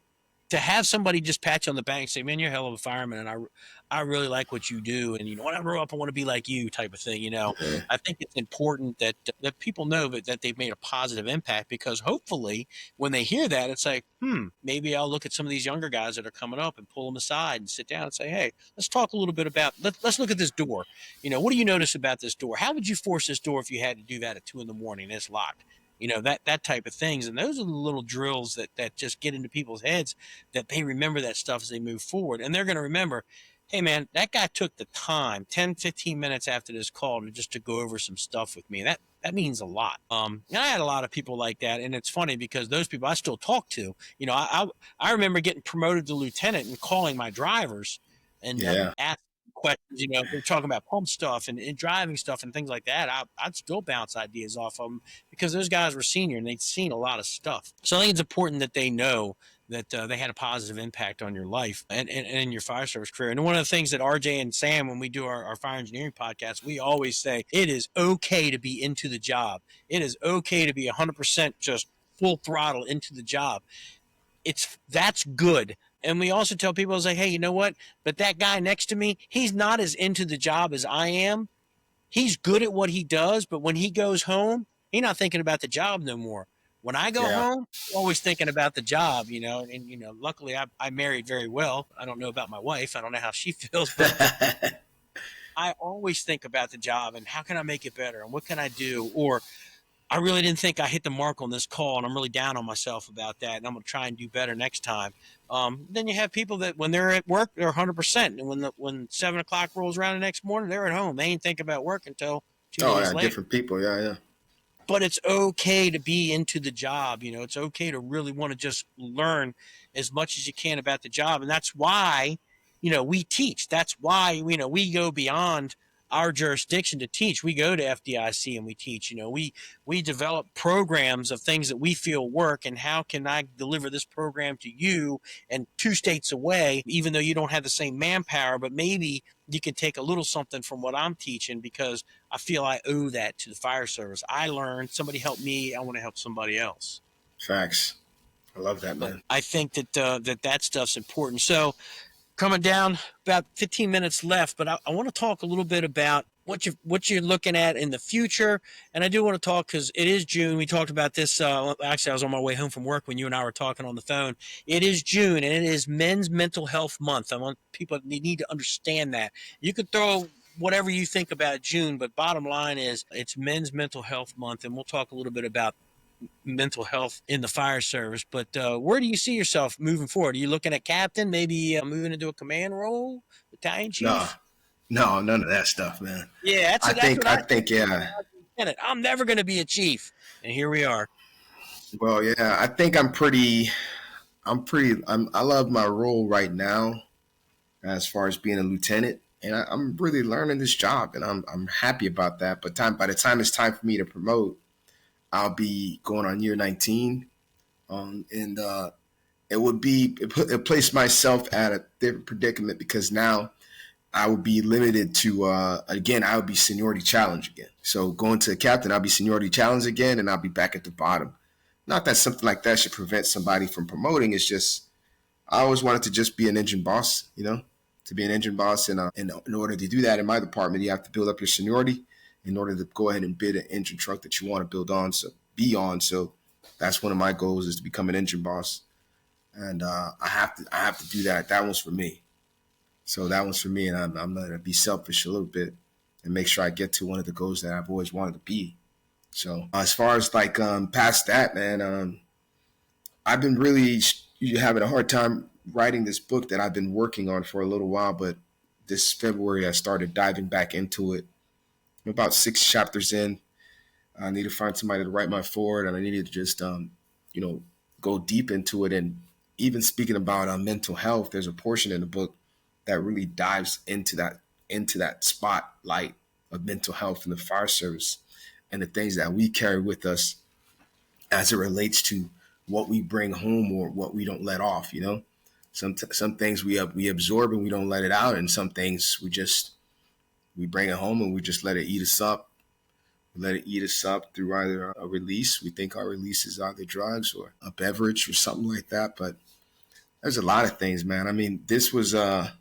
Speaker 1: to have somebody just pat you on the back and say, man, you're a hell of a fireman, and I really like what you do, and when I grow up I want to be like you, type of thing.
Speaker 2: Yeah.
Speaker 1: I think it's important that people know that they've made a positive impact, because hopefully when they hear that, it's like, maybe I'll look at some of these younger guys that are coming up and pull them aside and sit down and say, hey, let's talk a little bit about, let's look at this door. What do you notice about this door? How would you force this door if you had to do that at 2 a.m. and it's locked? That type of things. And those are the little drills that just get into people's heads, that they remember that stuff as they move forward. And they're going to remember, hey man, that guy took the time 10-15 minutes after this call to go over some stuff with me. That means a lot. And I had a lot of people like that. And it's funny because those people I still talk to. I remember getting promoted to lieutenant and calling my drivers and asking questions. They're talking about pump stuff and driving stuff and things like that. I'd still bounce ideas off of them, because those guys were senior and they'd seen a lot of stuff. So I think it's important that they know that they had a positive impact on your life and in your fire service career. And one of the things that RJ and Sam, when we do our fire engineering podcast, we always say, it is okay to be into the job. It is okay to be 100% just full throttle into the job. That's good. And we also tell people, it's like, hey, you know what? But that guy next to me, he's not as into the job as I am. He's good at what he does, but when he goes home, he's not thinking about the job no more. When I go home, I'm always thinking about the job, and luckily I married very well. I don't know about my wife. I don't know how she feels, but I always think about the job and how can I make it better and what can I do? Or I really didn't think I hit the mark on this call, and I'm really down on myself about that, and I'm going to try and do better next time. Then you have people that when they're at work, they're 100%. And when 7 o'clock rolls around the next morning, they're at home. They ain't thinking about work until 2 days later.
Speaker 2: Different people. Yeah.
Speaker 1: But it's okay to be into the job. It's okay to really want to just learn as much as you can about the job. And that's why, we teach. That's why, we go beyond our jurisdiction to teach. We go to FDIC and we teach. We develop programs of things that we feel work, and how can I deliver this program to you and 2 states away, even though you don't have the same manpower, but maybe you can take a little something from what I'm teaching, because I feel I owe that to the fire service. I learned, somebody helped me, I want to help somebody else.
Speaker 2: Facts. I love that, man.
Speaker 1: But I think that stuff's important. So coming down, about 15 minutes left, but I want to talk a little bit about what you're looking at in the future. And I do want to talk, because it is June. We talked about this. Actually, I was on my way home from work when you and I were talking on the phone. It is June, and it is Men's Mental Health Month. I want people to need to understand that. You could throw whatever you think about June, but bottom line is it's Men's Mental Health Month, and we'll talk a little bit about mental health in the fire service. But where do you see yourself moving forward? Are you looking at captain, maybe moving into a command role, battalion chief?
Speaker 2: No, none of that stuff, man.
Speaker 1: Yeah,
Speaker 2: I think, yeah.
Speaker 1: I'm never going to be a chief, and here we are.
Speaker 2: Well, yeah, I think I love my role right now, as far as being a lieutenant, and I'm really learning this job, and I'm happy about that. But by the time it's time for me to promote, I'll be going on year 19, and it placed myself at a different predicament because now I would be limited to again. I would be seniority challenge again. So going to the captain, I'll be seniority challenge again, and I'll be back at the bottom. Not that something like that should prevent somebody from promoting. It's just I always wanted to just be an engine boss, to be an engine boss. And in order to do that in my department, you have to build up your seniority in order to go ahead and bid an engine truck that you want to build on. So that's one of my goals is to become an engine boss. And I have to do that. That one's for me. So that one's for me, and I'm gonna be selfish a little bit and make sure I get to one of the goals that I've always wanted to be. So as far as like past that, man, I've been really having a hard time writing this book that I've been working on for a little while, but this February I started diving back into it. I'm about 6 chapters in. I need to find somebody to write my forward, and I needed to just you know go deep into it. And even speaking about mental health, there's a portion in the book that really dives into that spotlight of mental health in the fire service and the things that we carry with us as it relates to what we bring home or what we don't let off. Some things we absorb and we don't let it out, and some things we bring it home and we just let it eat us up. We let it eat us up through either a release. We think our release is either drugs or a beverage or something like that. But there's a lot of things, man. I mean, this was a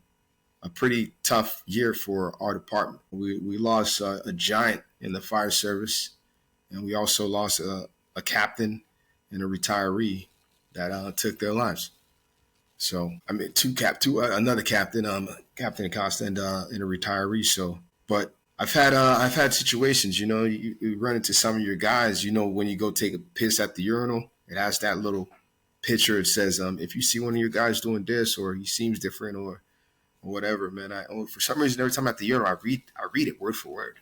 Speaker 2: pretty tough year for our department. We lost a giant in the fire service, and we also lost a captain and a retiree that took their lives. So I mean, another captain, Captain Acosta, and a retiree. So, but I've had situations. You run into some of your guys. When you go take a piss at the urinal, it has that little picture. It says, if you see one of your guys doing this, or he seems different, or whatever, man. For some reason, every time I'm at the urinal, I read it word for word.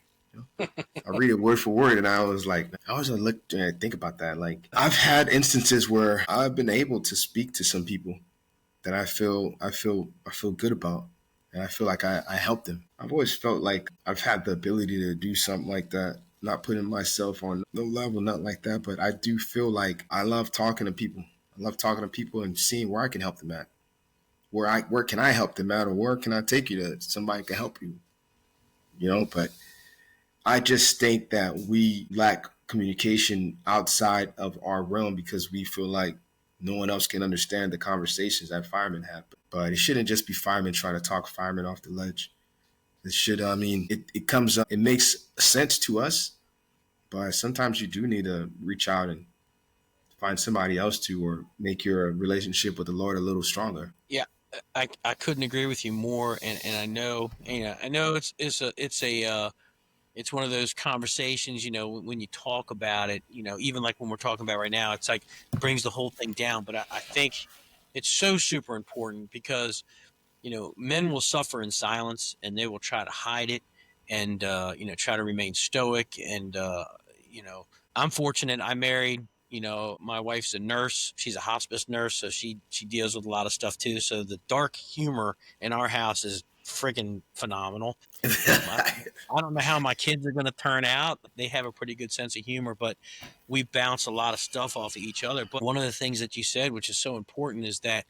Speaker 2: I read it word for word, and I was like, I always look and think about that. Like, I've had instances where I've been able to speak to some people that I feel good about, and I feel like I helped them. I've always felt like I've had the ability to do something like that. Not putting myself on no level, not like that, but I do feel like I love talking to people. I love talking to people and seeing where I can help them at. Where can I help them out, or where can I take you to somebody can help you? But I just think that we lack communication outside of our realm because we feel like no one else can understand the conversations that firemen have. But it shouldn't just be firemen trying to talk firemen off the ledge. It should, it comes up, it makes sense to us, but sometimes you do need to reach out and find somebody else to, or make your relationship with the Lord a little stronger.
Speaker 1: Yeah, I couldn't agree with you more, and I know it's one of those conversations, when you talk about it, even like when we're talking about right now, it's like it brings the whole thing down. But I think it's so super important because men will suffer in silence and they will try to hide it and try to remain stoic. And I'm fortunate. I married. My wife's a nurse. She's a hospice nurse, so she deals with a lot of stuff too. So the dark humor in our house is freaking phenomenal. I don't know how my kids are going to turn out. They have a pretty good sense of humor, but we bounce a lot of stuff off of each other. But one of the things that you said, which is so important, is that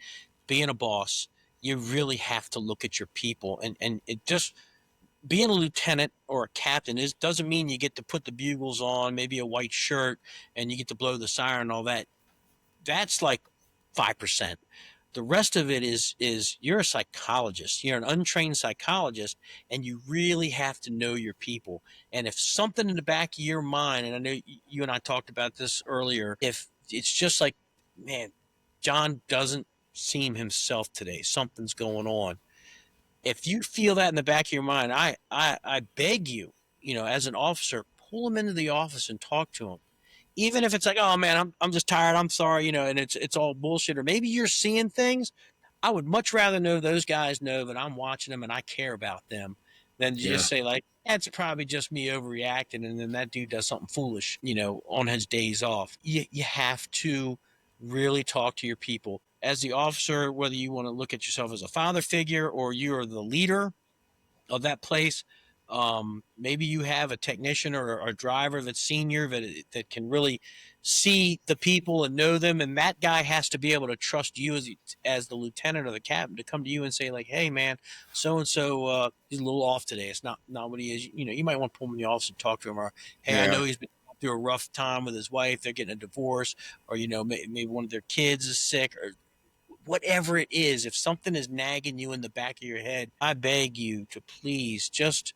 Speaker 1: being a boss, you really have to look at your people, and it just being a lieutenant or a captain doesn't mean you get to put the bugles on, maybe a white shirt, and you get to blow the siren and all that. That's like 5%. The rest of it is you're a psychologist. You're an untrained psychologist, and you really have to know your people. And if something in the back of your mind, and I know you and I talked about this earlier, if it's just like, man, John doesn't seem himself today, something's going on. If you feel that in the back of your mind, I beg you, as an officer, pull him into the office and talk to him. Even if it's like, oh man, I'm just tired, I'm sorry, and it's all bullshit, or maybe you're seeing things. I would much rather know those guys know that I'm watching them and I care about them than to
Speaker 2: Yeah.
Speaker 1: just say like, that's probably just me overreacting, and then that dude does something foolish, on his days off. You have to really talk to your people as the officer, whether you want to look at yourself as a father figure or you're the leader of that place. Maybe you have a technician or a driver that's senior that can really see the people and know them, and that guy has to be able to trust you as the lieutenant or the captain to come to you and say like, "Hey, man, so and so he's a little off today. It's not what he is." You know, you might want to pull him in the office and talk to him, or, "Hey, I
Speaker 2: Yeah.
Speaker 1: know he's been through a rough time with his wife. They're getting a divorce, or maybe one of their kids is sick, or whatever it is. If something is nagging you in the back of your head, I beg you to please just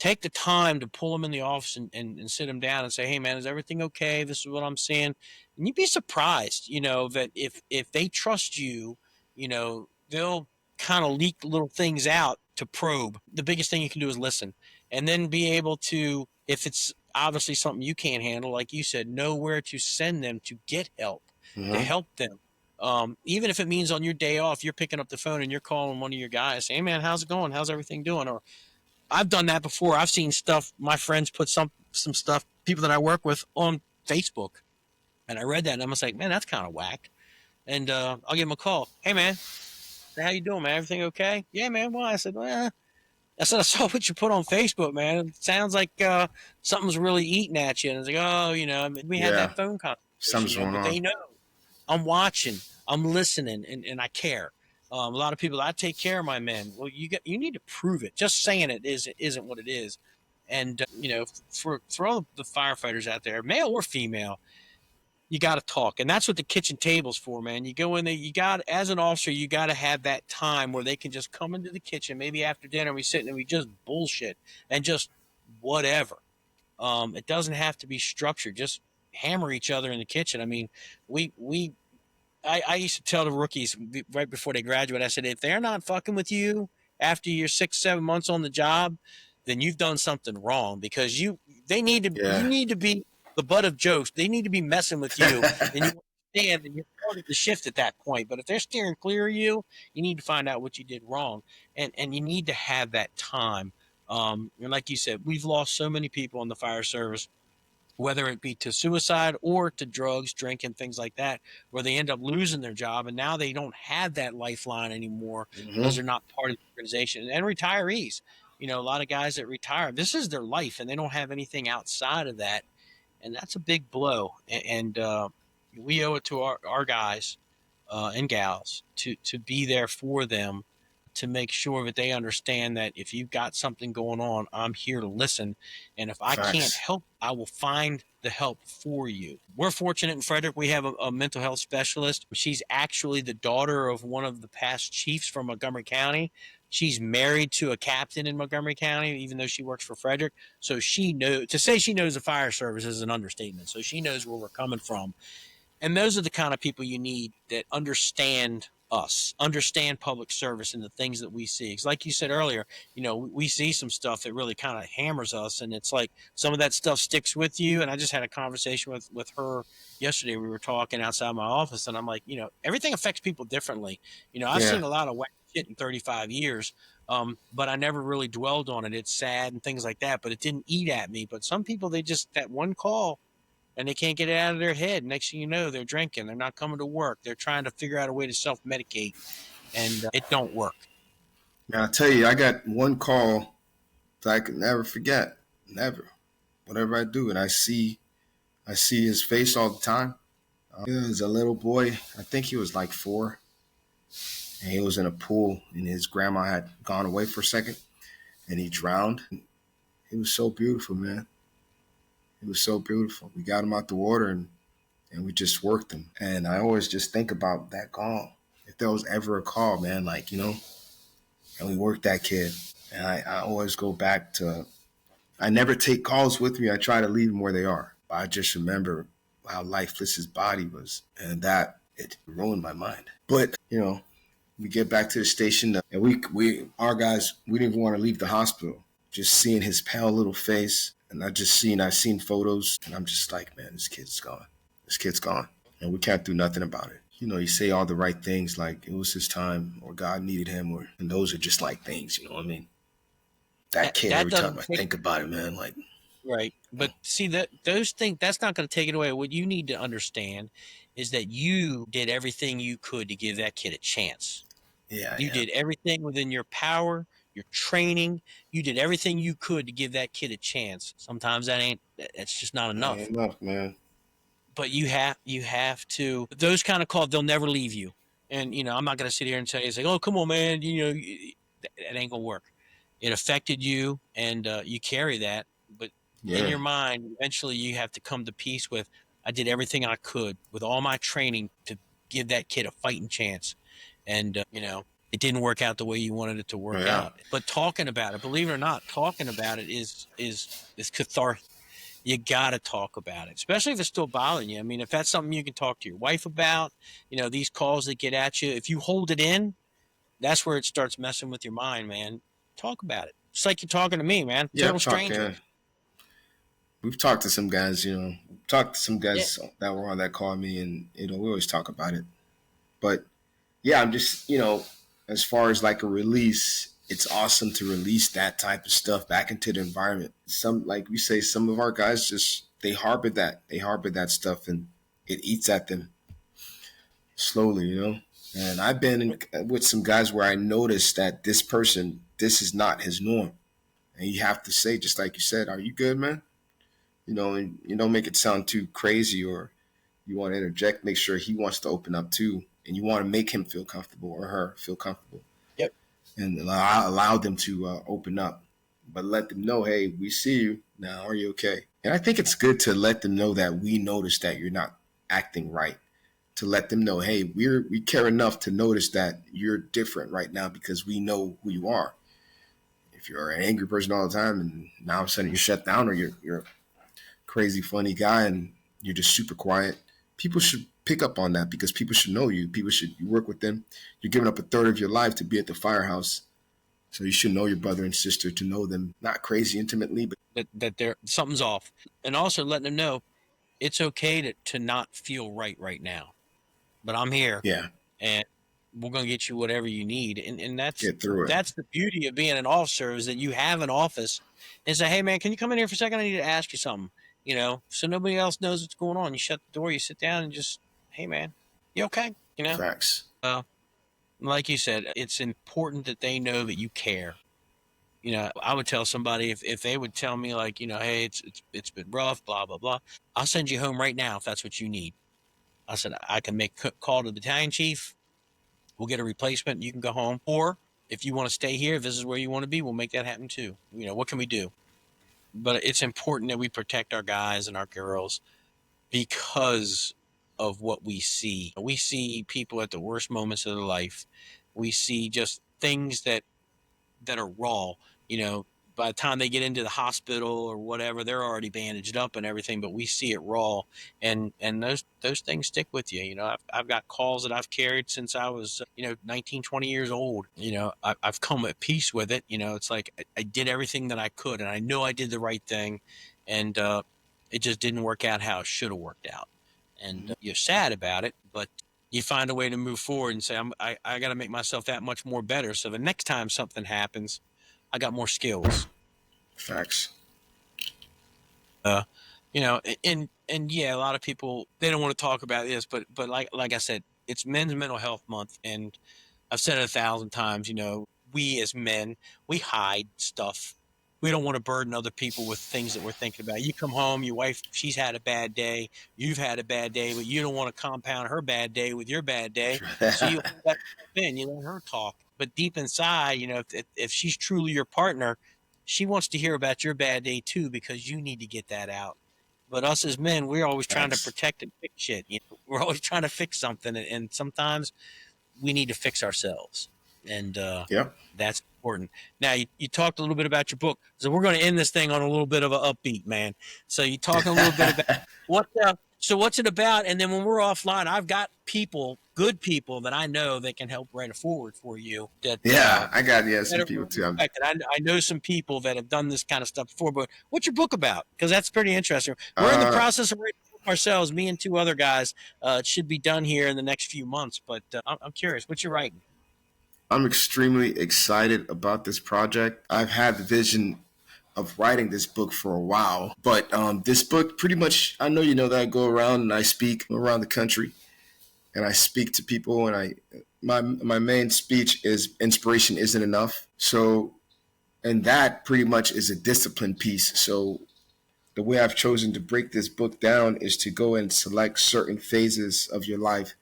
Speaker 1: take the time to pull them in the office and sit them down and say, "Hey, man, is everything okay? This is what I'm seeing." And you'd be surprised, that if they trust you, they'll kind of leak little things out to probe. The biggest thing you can do is listen, and then be able to, if it's obviously something you can't handle, like you said, know where to send them to get help, to
Speaker 2: Hmm.
Speaker 1: help them. Even if it means on your day off, you're picking up the phone and you're calling one of your guys, saying, "Hey, man, how's it going? How's everything doing?" Or, I've done that before. I've seen stuff. My friends put some stuff, people that I work with, on Facebook, and I read that and I was like, "Man, that's kind of whack." And I'll give them a call. "Hey, man, how you doing, man? Everything okay?" "Yeah, man." "Well," I said, "Well," I said, "I saw what you put on Facebook, man. It sounds like something's really eating at you." And it's like, "Oh, we had
Speaker 2: Yeah.
Speaker 1: that phone conversation,
Speaker 2: Something's going
Speaker 1: but they
Speaker 2: on.
Speaker 1: know I'm watching, I'm listening, and I care." A lot of people, "I take care of my men." Well, you need to prove it. Just saying it isn't what it is. And for all the firefighters out there, male or female, you got to talk, and that's what the kitchen table's for, man. You go in there, you got, as an officer, you got to have that time where they can just come into the kitchen, maybe after dinner, we sit and we just bullshit and just whatever. It doesn't have to be structured. Just hammer each other in the kitchen. I mean, we I used to tell the rookies right before they graduate, I said, if they're not fucking with you after you're 6, 7 months on the job, then you've done something wrong, because you
Speaker 2: Yeah.
Speaker 1: need to be the butt of jokes. They need to be messing with you, and you understand that you're part of the shift at that point. But if they're steering clear of you, you need to find out what you did wrong, and you need to have that time. And like you said, we've lost so many people in the fire service, whether it be to suicide or to drugs, drinking, things like that, where they end up losing their job, and now they don't have that lifeline anymore because
Speaker 2: Hmm.
Speaker 1: they're not part of the organization. And retirees, a lot of guys that retire, this is their life, and they don't have anything outside of that, and that's a big blow. And we owe it to our guys and gals to be there for them, to make sure that they understand that if you've got something going on, I'm here to listen. And if I can't
Speaker 2: Facts.
Speaker 1: help, I will find the help for you. We're fortunate in Frederick. We have a mental health specialist. She's actually the daughter of one of the past chiefs from Montgomery County. She's married to a captain in Montgomery County, even though she works for Frederick. So she knows, to say she knows the fire service is an understatement. So she knows where we're coming from, and those are the kind of people you need that understand us, understand public service and the things that we see. Because, like you said earlier, we see some stuff that really kind of hammers us, and it's like some of that stuff sticks with you. And I just had a conversation with her yesterday. We were talking outside my office, and I'm like, everything affects people differently. I've
Speaker 2: Yeah.
Speaker 1: seen a lot of whack shit in 35 years. But I never really dwelled on it. It's sad and things like that, but it didn't eat at me. But some people, they just, that one call, and they can't get it out of their head. Next thing you know, they're drinking. They're not coming to work. They're trying to figure out a way to self medicate, and it don't work.
Speaker 2: Now I tell you, I got one call that I could never forget. Never. Whatever I do, and I see his face all the time. He was a little boy. I think he was like 4, and he was in a pool, and his grandma had gone away for a second, and he drowned. He was so beautiful, man. He was so beautiful. We got him out the water, and we just worked him. And I always just think about that call. If there was ever a call, man, like, and we worked that kid. And I always go back to, I never take calls with me. I try to leave them where they are. But I just remember how lifeless his body was. And that, it ruined my mind. But, we get back to the station, and our guys, we didn't even want to leave the hospital. Just seeing his pale little face, and I seen photos, and I'm just like, man, this kid's gone. This kid's gone, and we can't do nothing about it. You say all the right things, like it was his time, or God needed him, and those are just like things, you know what I mean? That kid,
Speaker 1: That
Speaker 2: every time
Speaker 1: doesn't
Speaker 2: I
Speaker 1: take,
Speaker 2: think about it, man, like,
Speaker 1: right. But see, that those things, that's not going to take it away. What you need to understand is that you did everything you could to give that kid a chance.
Speaker 2: yeah,
Speaker 1: You
Speaker 2: yeah,
Speaker 1: did everything within your power, your training. You did everything you could to give that kid a chance. Sometimes that's just not
Speaker 2: That
Speaker 1: enough.
Speaker 2: ain't enough, man.
Speaker 1: But you have to, those kind of calls, they'll never leave you. And I'm not going to sit here and tell you, it's like, oh, come on, man, that ain't gonna work. It affected you, and you carry that. But in
Speaker 2: Yeah.
Speaker 1: your mind, eventually you have to come to peace with, I did everything I could with all my training to give that kid a fighting chance. And it didn't work out the way you wanted it to work
Speaker 2: Yeah.
Speaker 1: out. But talking about it, believe it or not, talking about it is cathartic. You got to talk about it, especially if it's still bothering you. I mean, if that's something you can talk to your wife about, these calls that get at you, if you hold it in, that's where it starts messing with your mind, man. Talk about it. Just like you're talking to me, man.
Speaker 2: Yeah,
Speaker 1: Total stranger.
Speaker 2: we've talked to some guys, talked to some
Speaker 1: Yeah.
Speaker 2: guys that were on that call me, and we always talk about it. But yeah, I'm just, as far as like a release, it's awesome to release that type of stuff back into the environment. Some, like we say, some of our guys just they harbor that stuff, and it eats at them slowly. And I've been with some guys where I noticed that this is not his norm, and you have to say, just like you said, "Are you good, man?" And you don't make it sound too crazy, or you want to interject, make sure he wants to open up too, and you want to make him feel comfortable or her feel comfortable,
Speaker 1: Yep.
Speaker 2: and allow them to open up, but let them know, hey, we see you now. Are you okay? And I think it's good to let them know that we notice that you're not acting right. To let them know, hey, we care enough to notice that you're different right now because we know who you are. If you're an angry person all the time, and now all of a sudden you're shut down, or you're a crazy funny guy and you're just super quiet, people should pick up on that because people should know you. People should, you work with them. You're giving up a third of your life to be at the firehouse. So you should know your brother and sister, to know them, not crazy intimately, but
Speaker 1: That something's off. And also letting them know it's okay to not feel right now. But I'm here,
Speaker 2: yeah,
Speaker 1: and we're gonna get you whatever you need. And that's
Speaker 2: get through it.
Speaker 1: that's the beauty of being an officer, is that you have an office and say, hey man, can you come in here for a second? I need to ask you something. So nobody else knows what's going on. You shut the door, you sit down, and just, hey man, you okay?
Speaker 2: Facts.
Speaker 1: Like you said, it's important that they know that you care. I would tell somebody, if they would tell me, like, hey, it's been rough, blah blah blah. I'll send you home right now if that's what you need. I said I can make a call to the battalion chief. We'll get a replacement. You can go home. Or if you want to stay here, if this is where you want to be, we'll make that happen too. What can we do? But it's important that we protect our guys and our girls because of what we see. We see people at the worst moments of their life. We see just things that are raw. You know, by the time they get into the hospital or whatever, they're already bandaged up and everything, but we see it raw, and those things stick with you. I've got calls that I've carried since I was 19, 20 years old. I've come at peace with it. It's like I did everything that I could, and I know I did the right thing, and it just didn't work out how it should have worked out, and you're sad about it, but you find a way to move forward and say, I got to make myself that much more better. So the next time something happens, I got more skills.
Speaker 2: Facts.
Speaker 1: Uh, and yeah, a lot of people, they don't want to talk about this, but like I said, it's Men's Mental Health Month, and I've said it 1,000 times. We as men, we hide stuff. We don't want to burden other people with things that we're thinking about. You come home, your wife, she's had a bad day, you've had a bad day, but you don't want to compound her bad day with your bad day. So you hold that stuff in, you let her talk. But deep inside, if she's truly your partner, she wants to hear about your bad day too, because you need to get that out. But us as men, we're always trying to
Speaker 2: Facts.
Speaker 1: protect and fix shit. We're always trying to fix something, and sometimes we need to fix ourselves, and
Speaker 2: Yep.
Speaker 1: that's important. Now, you talked a little bit about your book, so we're going to end this thing on a little bit of an upbeat, man. So you talking a little bit about what's it about, and then when we're offline, I've got good people that I know that can help write a forward for you. That
Speaker 2: Yeah, I got some
Speaker 1: that are
Speaker 2: people too.
Speaker 1: respected. I know some people that have done this kind of stuff before. But what's your book about? Because that's pretty interesting. We're in the
Speaker 2: Uh,
Speaker 1: process of writing a book ourselves, me and two other guys. It should be done here in the next few months. But I'm curious, what you writing?
Speaker 2: I'm extremely excited about this project. I've had the vision of writing this book for a while, but this book, pretty much, I know you know that I go around and I speak around the country, and I speak to people, and my main speech is inspiration isn't enough. So And that pretty much is a discipline piece. So the way I've chosen to break this book down is to go and select certain phases of your life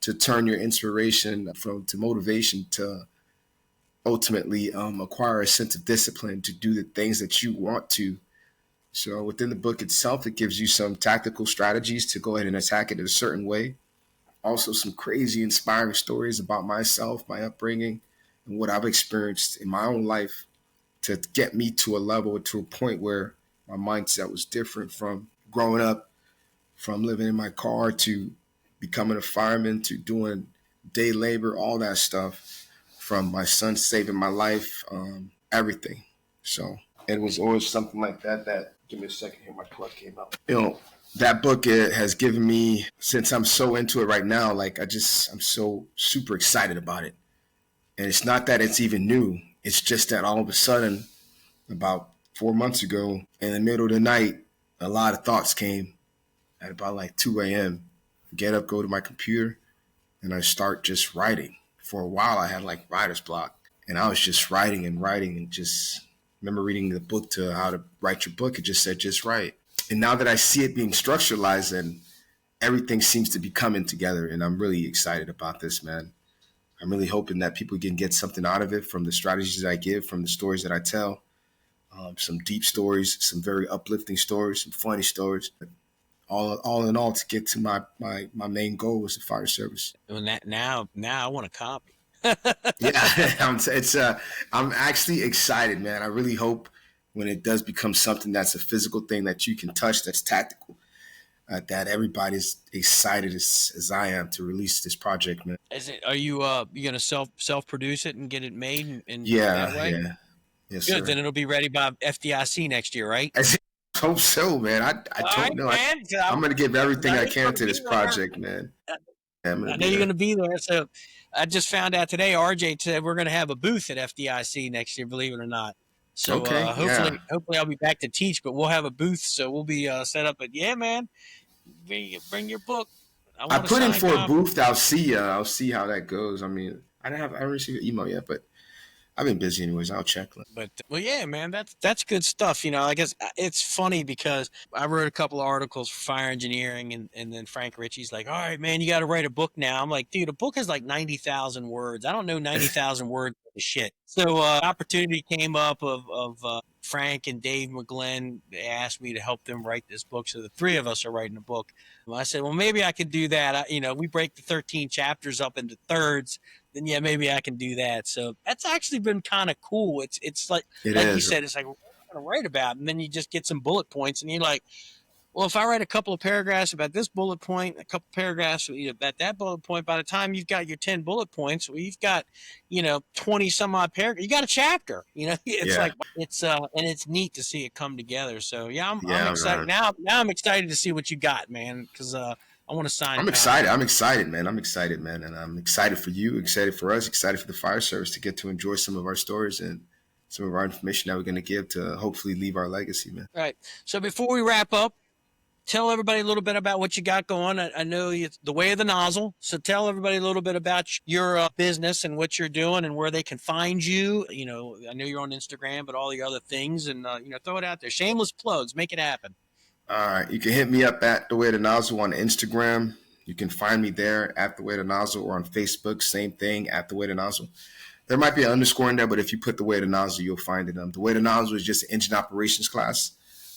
Speaker 2: to turn your inspiration from to motivation to ultimately acquire a sense of discipline to do the things that you want to. So within the book itself, it gives you some tactical strategies to go ahead and attack it in a certain way. Also, some crazy inspiring stories about myself, my upbringing, and what I've experienced in my own life to get me to a level, to a point where my mindset was different from growing up, from living in my car to becoming a fireman to doing day labor, all that stuff, from my son saving my life, everything. So it was always something like that. Give me a second here, my plug came out. That book it has given me, since I'm so into it right now, like I'm so super excited about it. And it's not that it's even new. It's just that all of a sudden, about 4 months ago, in the middle of the night, a lot of thoughts came at about like 2 a.m. Get up, go to my computer, and I start just writing. For a while, I had like writer's block, and I was just writing and writing, and just remember reading the book to how to write your book. It just said just write. And now that I see it being structuralized, and everything seems to be coming together, and I'm really excited about this, man. I'm really hoping that people can get something out of it from the strategies I give, from the stories that I tell. Some deep stories, some very uplifting stories, some funny stories. All in all, to get to my main goal was the fire service.
Speaker 1: Well, now I want a copy.
Speaker 2: Yeah, I'm actually excited, man. I really hope when it does become something that's a physical thing that you can touch, that's tactical, that everybody's excited as I am to release this project, man.
Speaker 1: Are you gonna self produce it and get it made and do it that
Speaker 2: Yeah,
Speaker 1: way?
Speaker 2: yeah, yes,
Speaker 1: Good,
Speaker 2: sir.
Speaker 1: then it'll be ready by FDIC next year, right?
Speaker 2: I hope so, man. I
Speaker 1: All
Speaker 2: don't
Speaker 1: right,
Speaker 2: know.
Speaker 1: man.
Speaker 2: I'm going to give everything
Speaker 1: I know
Speaker 2: I
Speaker 1: you're
Speaker 2: can
Speaker 1: gonna
Speaker 2: to
Speaker 1: be
Speaker 2: this
Speaker 1: there.
Speaker 2: project, man. Yeah, I'm going
Speaker 1: I
Speaker 2: to
Speaker 1: know
Speaker 2: be
Speaker 1: you're
Speaker 2: there.
Speaker 1: gonna be there. So I just found out today. RJ said we're gonna have a booth at FDIC next year. Believe it or not. So
Speaker 2: Okay, yeah.
Speaker 1: hopefully I'll be back to teach, but we'll have a booth. So we'll be set up. But yeah, man, bring your book. I
Speaker 2: I
Speaker 1: want a
Speaker 2: put in
Speaker 1: signed
Speaker 2: for a
Speaker 1: copy.
Speaker 2: booth. I'll see how that goes. I mean, I haven't received an email yet, but I've been busy anyways. I'll check.
Speaker 1: But well, yeah, man, that's good stuff. I guess it's funny because I wrote a couple of articles for fire engineering, and then Frank Ritchie's like, "All right, man, you got to write a book now." I'm like, "Dude, a book is like 90,000 words. I don't know 90,000 words of shit." So opportunity came up of Frank and Dave McGlenn. They asked me to help them write this book, so the three of us are writing a book. I said, "Well, maybe I could do that." We break the 13 chapters up into thirds, then yeah, maybe I can do that. So that's actually been kind of cool. It's
Speaker 2: It
Speaker 1: like you
Speaker 2: is.
Speaker 1: said, it's like what am I going to write about, and then you just get some bullet points, and you're like, well, if I write a couple of paragraphs about this bullet point, a couple of paragraphs about that bullet point, by the time you've got your 10 bullet points, well, you've got 20 some odd paragraphs. You got a chapter. It's
Speaker 2: Yeah,
Speaker 1: like and it's neat to see it come together. So yeah, I'm
Speaker 2: yeah,
Speaker 1: excited
Speaker 2: man.
Speaker 1: now. Now I'm excited to see what you got, man, because I want a signed
Speaker 2: I'm excited.
Speaker 1: copy.
Speaker 2: I'm excited, man. I'm excited, man, and I'm excited for you. Excited for us. Excited for the fire service to get to enjoy some of our stories and some of our information that we're going to give to hopefully leave our legacy, man.
Speaker 1: Right. So before we wrap up, tell everybody a little bit about what you got going. I know it's the way of the nozzle. So tell everybody a little bit about your business and what you're doing and where they can find you. I know you're on Instagram, but all the other things, and throw it out there. Shameless plugs, make it happen.
Speaker 2: All right, you can hit me up at The Way to Nozzle on Instagram. You can find me there at The Way to Nozzle, or on Facebook, same thing, at The Way to Nozzle. There might be an underscore in there, but if you put The Way to Nozzle, you'll find it. The Way to Nozzle is just an engine operations class.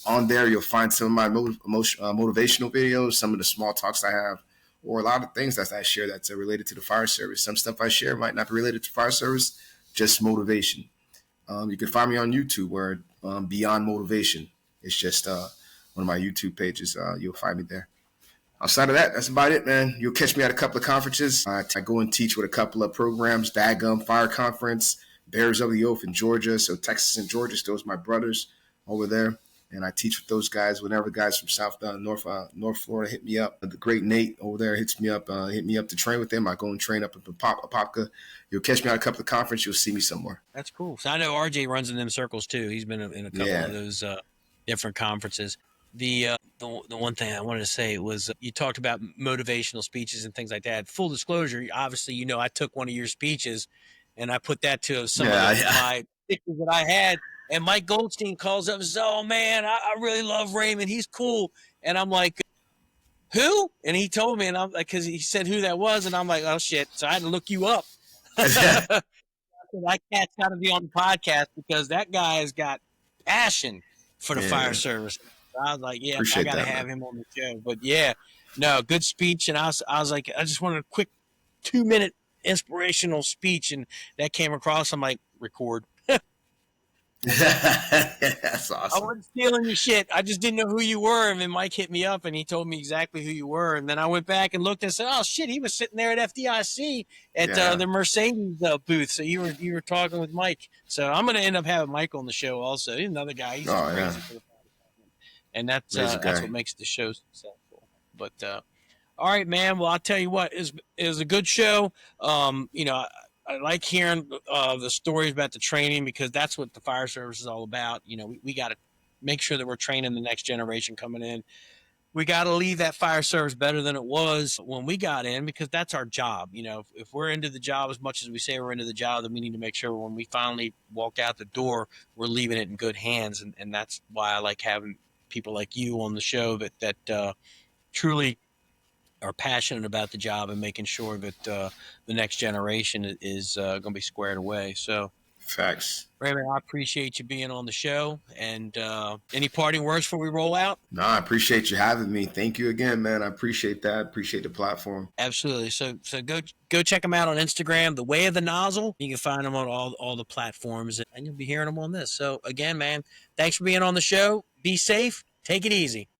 Speaker 2: On there, you'll find some of my motivational videos, some of the small talks I have, or a lot of things that I share that's related to the fire service. Some stuff I share might not be related to fire service, just motivation. You can find me on YouTube, where Beyond Motivation. It's just one of my YouTube pages. You'll find me there. Outside of that, that's about it, man. You'll catch me at a couple of conferences. I go and teach with a couple of programs, Dagum Fire Conference, Bears of the Oath in Georgia. So Texas and Georgia, those my brothers over there. And I teach with those guys whenever guys from North Florida hit me up. The great Nate over there hit me up to train with them. I go and train up in Apopka. You'll catch me at a couple of conferences. You'll see me somewhere.
Speaker 1: That's cool. So I know RJ runs in them circles too. He's been in a couple
Speaker 2: Yeah.
Speaker 1: of those different conferences. The one thing I wanted to say was you talked about motivational speeches and things like that. Full disclosure, obviously, I took one of your speeches and I put that to some of
Speaker 2: Yeah.
Speaker 1: my stickers that I had. And Mike Goldstein calls up and says, "Oh man, I really love Raymen. He's cool." And I'm like, "Who?" And he told me, and I'm like, because he said who that was, and I'm like, "Oh shit!" So I had to look you up. That cat's got to be on the podcast because that guy has got passion for the fire
Speaker 2: Yeah,
Speaker 1: service. So I was like, "Yeah, I
Speaker 2: appreciate
Speaker 1: got to
Speaker 2: that,
Speaker 1: have
Speaker 2: man.
Speaker 1: him on the show." But yeah, no, good speech. And I was like, I just wanted a quick 2 minute inspirational speech, and that came across. I'm like, record.
Speaker 2: That's
Speaker 1: I
Speaker 2: awesome.
Speaker 1: wasn't stealing your shit. I just didn't know who you were. And then Mike hit me up and he told me exactly who you were. And then I went back and looked and said, "Oh shit, he was sitting there at FDIC at
Speaker 2: Yeah,
Speaker 1: the Mercedes booth." So you were talking with Mike. So I'm going to end up having Mike on the show also. He's another guy. He's just
Speaker 2: oh yeah,
Speaker 1: crazy for the fire department, and
Speaker 2: amazing
Speaker 1: that's
Speaker 2: guy.
Speaker 1: what makes the show successful. But all right, man. Well, I'll tell you what, is a good show. I like hearing the stories about the training because that's what the fire service is all about. We got to make sure that we're training the next generation coming in. We got to leave that fire service better than it was when we got in because that's our job. If we're into the job as much as we say we're into the job, then we need to make sure when we finally walk out the door, we're leaving it in good hands. And that's why I like having people like you on the show that truly are passionate about the job and making sure that the next generation is going to be squared away. So,
Speaker 2: Facts.
Speaker 1: Raymond, I appreciate you being on the show. And any parting words before we roll out?
Speaker 2: No, I appreciate you having me. Thank you again, man. I appreciate that. Appreciate the platform.
Speaker 1: Absolutely. So go check them out on Instagram, The Way of the Nozzle. You can find them on all the platforms, and you'll be hearing them on this. So again, man, thanks for being on the show. Be safe. Take it easy.